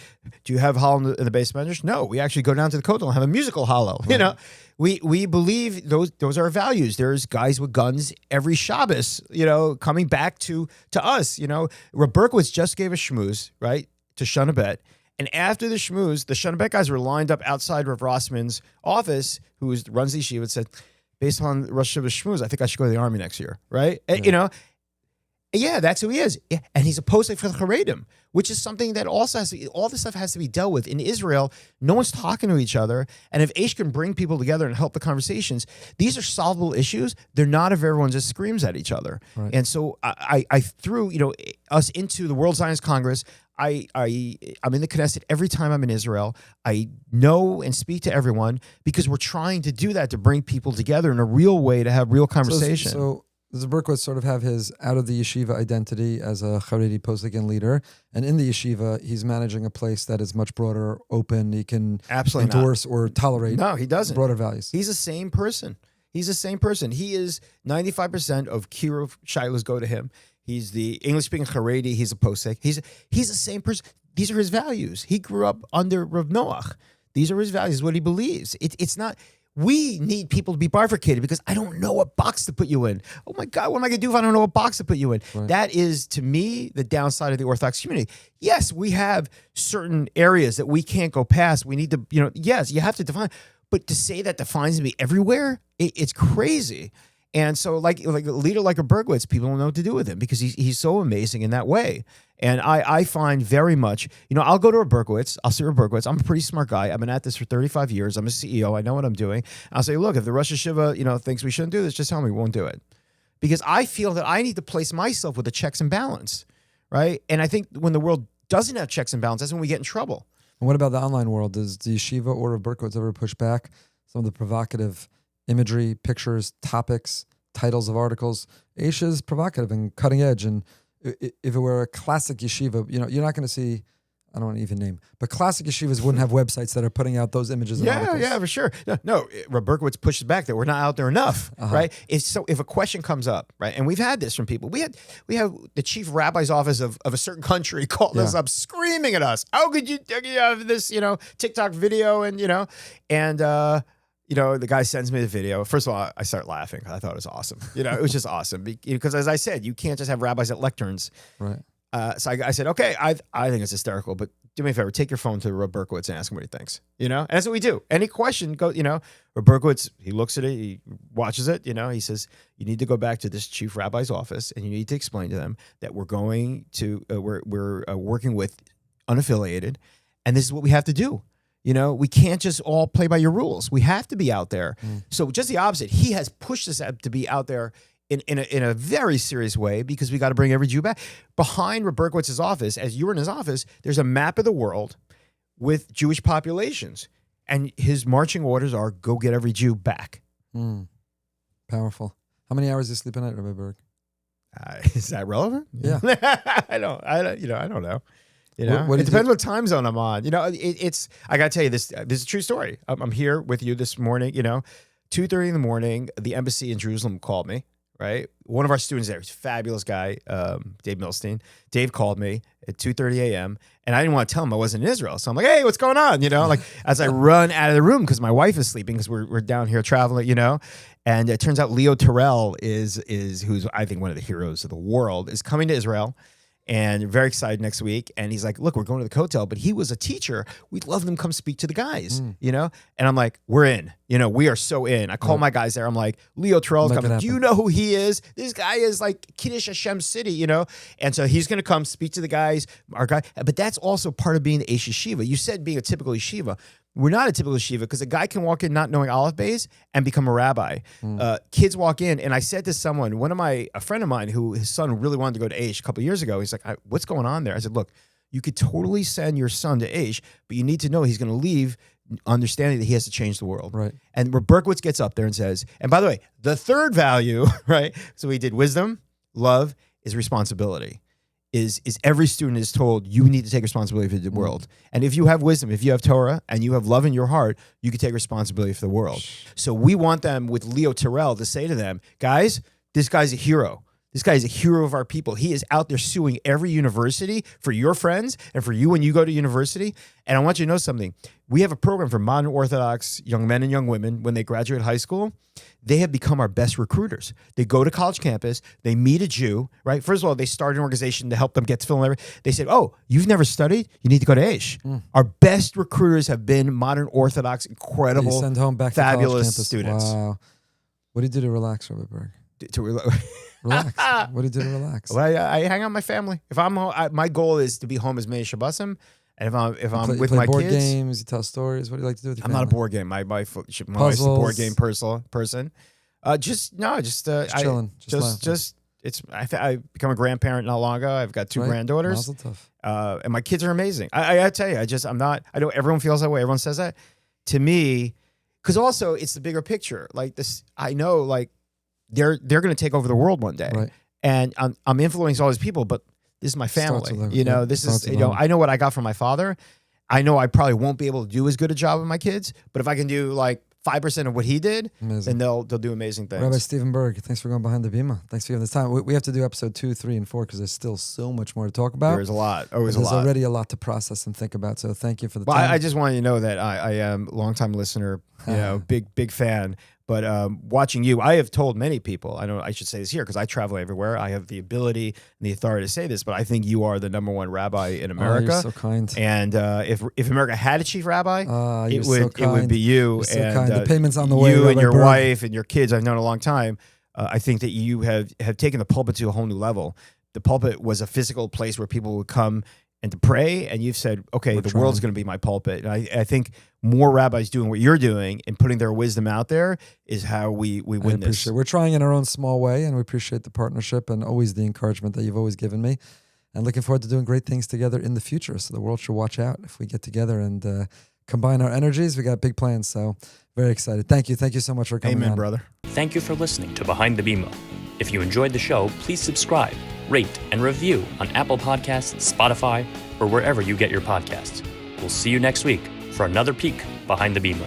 you have hallel in the base medrash? No, we actually go down to the kotel and have a musical hallel. Right. We believe those are our values. There's guys with guns every Shabbos, coming back to us. Rabbi Burg just gave a shmooze, right, to Shana Bet. And after the shmooze, the Shana Bet guys were lined up outside Rav Rossman's office, who runs the yeshiva, and said, based on Rosh Hashanah shmooze, I think I should go to the army next year, right? Yeah. Yeah, that's who he is. Yeah. And he's a posek for the Haredim, which is something that also all this stuff has to be dealt with. In Israel, no one's talking to each other. And if Aish can bring people together and help the conversations, these are solvable issues. They're not if everyone just screams at each other. Right. And so I threw us into the World Zionist Congress. I'm in the Knesset every time I'm in Israel. I know and speak to everyone because we're trying to do that to bring people together in a real way to have real conversation. So Does Berkowitz sort of have his out of the yeshiva identity as a Haredi posek leader, and in the yeshiva he's managing a place that is much broader, open. He can Absolutely endorse or tolerate. No, he doesn't. Broader values. He's the same person. He's the same person. He is 95% of Kiruv Shilohs go to him. He's the English-speaking Haredi. He's a posek. He's the same person. These are his values. He grew up under Rav Noach. These are his values. What he believes. It's not. We need people to be bifurcated because I don't know what box to put you in. Oh my God, what am I going to do if I don't know what box to put you in? Right. That is, to me, the downside of the Orthodox community. Yes, we have certain areas that we can't go past. We need to, yes, you have to define. But to say that defines me everywhere, it's crazy. And so like a leader like a Berkowitz, people don't know what to do with him because he's so amazing in that way. And I find very much, I'll go to a Berkowitz. I'll see a Berkowitz. I'm a pretty smart guy. I've been at this for 35 years. I'm a CEO. I know what I'm doing. I'll say, look, if the Rosh Hashiva, thinks we shouldn't do this, just tell me we won't do it. Because I feel that I need to place myself with the checks and balance, right? And I think when the world doesn't have checks and balance, that's when we get in trouble. And what about the online world? Does the yeshiva or of Berkowitz ever push back some of the provocative imagery, pictures, topics, titles of articles? Aish is provocative and cutting edge, and if it were a classic yeshiva, you're not going to see, I don't want to even name, but classic yeshivas wouldn't have websites that are putting out those images and articles. Yeah, for sure. No, Rabbi Burg pushes back that we're not out there enough, right? If a question comes up, right, and we've had this from people, we have the chief rabbi's office of a certain country called us up screaming at us. How could you have this, TikTok video and the guy sends me the video. First of all, I start laughing. I thought it was awesome. It was just awesome because, as I said, you can't just have rabbis at lecterns. Right. So I said, okay, I think it's hysterical, but do me a favor, take your phone to Rabbi Berkowitz and ask him what he thinks. And that's what we do. Any question, go. Rabbi Berkowitz, he looks at it, he watches it. He says, you need to go back to this chief rabbi's office and you need to explain to them that we're going to we're working with unaffiliated, and this is what we have to do. We can't just all play by your rules. We have to be out there. So just the opposite. He has pushed us to be out there in a very serious way because we got to bring every Jew back. Behind Rabbi Berkowitz's office, as you were in his office, there's a map of the world with Jewish populations. And his marching orders are go get every Jew back. Powerful. How many hours do you sleep a night, Rabbi Burg? Is that relevant? Yeah. I don't know. What it depends what time zone I'm on. It's I gotta tell you this is a true story. I'm here with you this morning. 2:30 in the morning. The embassy in Jerusalem called me. Right, one of our students there, he's a fabulous guy, Dave Milstein. Dave called me at 2:30 a.m. and I didn't want to tell him I wasn't in Israel. So I'm like, hey, what's going on? As I run out of the room because my wife is sleeping because we're down here traveling. And it turns out Leo Terrell is who's I think one of the heroes of the world is coming to Israel. And very excited next week. And he's like, look, we're going to the hotel, but he was a teacher. We'd love them to come speak to the guys, And I'm like, we're in. We are so in. I call my guys there. I'm like, Leo Terrell's coming. Do you know who he is? This guy is like Kiddush Hashem City, And so he's going to come speak to the guys, our guy. But that's also part of being the Aish Yeshiva. You said being a typical yeshiva. We're not a typical yeshiva because a guy can walk in not knowing Aleph Beis and become a rabbi. Kids walk in, and I said to someone, a friend of mine who his son really wanted to go to Aish a couple of years ago, he's like, what's going on there? I said, look, you could totally send your son to Aish, but you need to know he's going to leave understanding that he has to change the world. Right. And where Berkowitz gets up there and says, and by the way, the third value, right? So we did wisdom, love is responsibility. Is every student is told you need to take responsibility for the world. And if you have wisdom, if you have Torah, and you have love in your heart, you can take responsibility for the world. So we want them with Leo Terrell to say to them, guys, this guy's a hero. This guy is a hero of our people. He is out there suing every university for your friends and for you when you go to university. And I want you to know something. We have a program for modern Orthodox young men and young women when they graduate high school. They have become our best recruiters. They go to college campus. They meet a Jew, right? First of all, they start an organization to help them get to film. They said, oh, you've never studied? You need to go to Aish. Our best recruiters have been modern Orthodox, incredible, you send home back fabulous to students. Wow. What do you do to relax, Rabbi Burg? Relax. What do you do to relax? Well, I hang out with my family. If I'm home, my goal is to be home as many Shabbosim. And if I'm with my board kids, games, you tell stories. What do you like to do with your I'm family? not a board game. My wife's a board game person. Just chilling. I become a grandparent not long ago. I've got two granddaughters. Mazel tov. And my kids are amazing. I tell you, I know everyone feels that way. Everyone says that. To me, because also it's the bigger picture. Like this, I know, like they're going to take over the world one day. Right. And I'm influencing all these people, but this is my Starts family. with them. You know, Yeah, this starts is, with you know, them. I know what I got from my father. I know I probably won't be able to do as good a job with my kids, but if I can do like 5% of what he did, Amazing. then they'll do amazing things. Rabbi Stephen Berg, thanks for going behind the Bima. Thanks for giving this time. We have to do episode 2, 3, and 4 because there's still so much more to talk about. There's a lot. Always a There's lot. already a lot to process and think about. So thank you for the Well, time. I just want you to know that I am a longtime listener, you know, big fan. But watching you, I have told many people, I know I should say this here because I travel everywhere. I have the ability and the authority to say this, but I think you are the #1 rabbi in America. You're so kind. And if America had a chief rabbi, You're it so would kind. be you. You're so and kind. The payment's on the way, You and Rabbi your Burg. wife and your kids, I've known a long time. I think that you have taken the pulpit to a whole new level. The pulpit was a physical place where people would come and to pray, and you've said, okay, the world's going to be my pulpit. And I think more rabbis doing what you're doing and putting their wisdom out there is how we win this. We're trying in our own small way, and we appreciate the partnership and always the encouragement that you've always given me. And looking forward to doing great things together in the future. So the world should watch out if we get together and combine our energies. We got big plans, so very excited. Thank you so much for coming Amen, on. brother. Thank you for listening to Behind the Bima. If you enjoyed the show, please subscribe, rate, and review on Apple Podcasts, Spotify, or wherever you get your podcasts. We'll see you next week for another peek behind the Bima.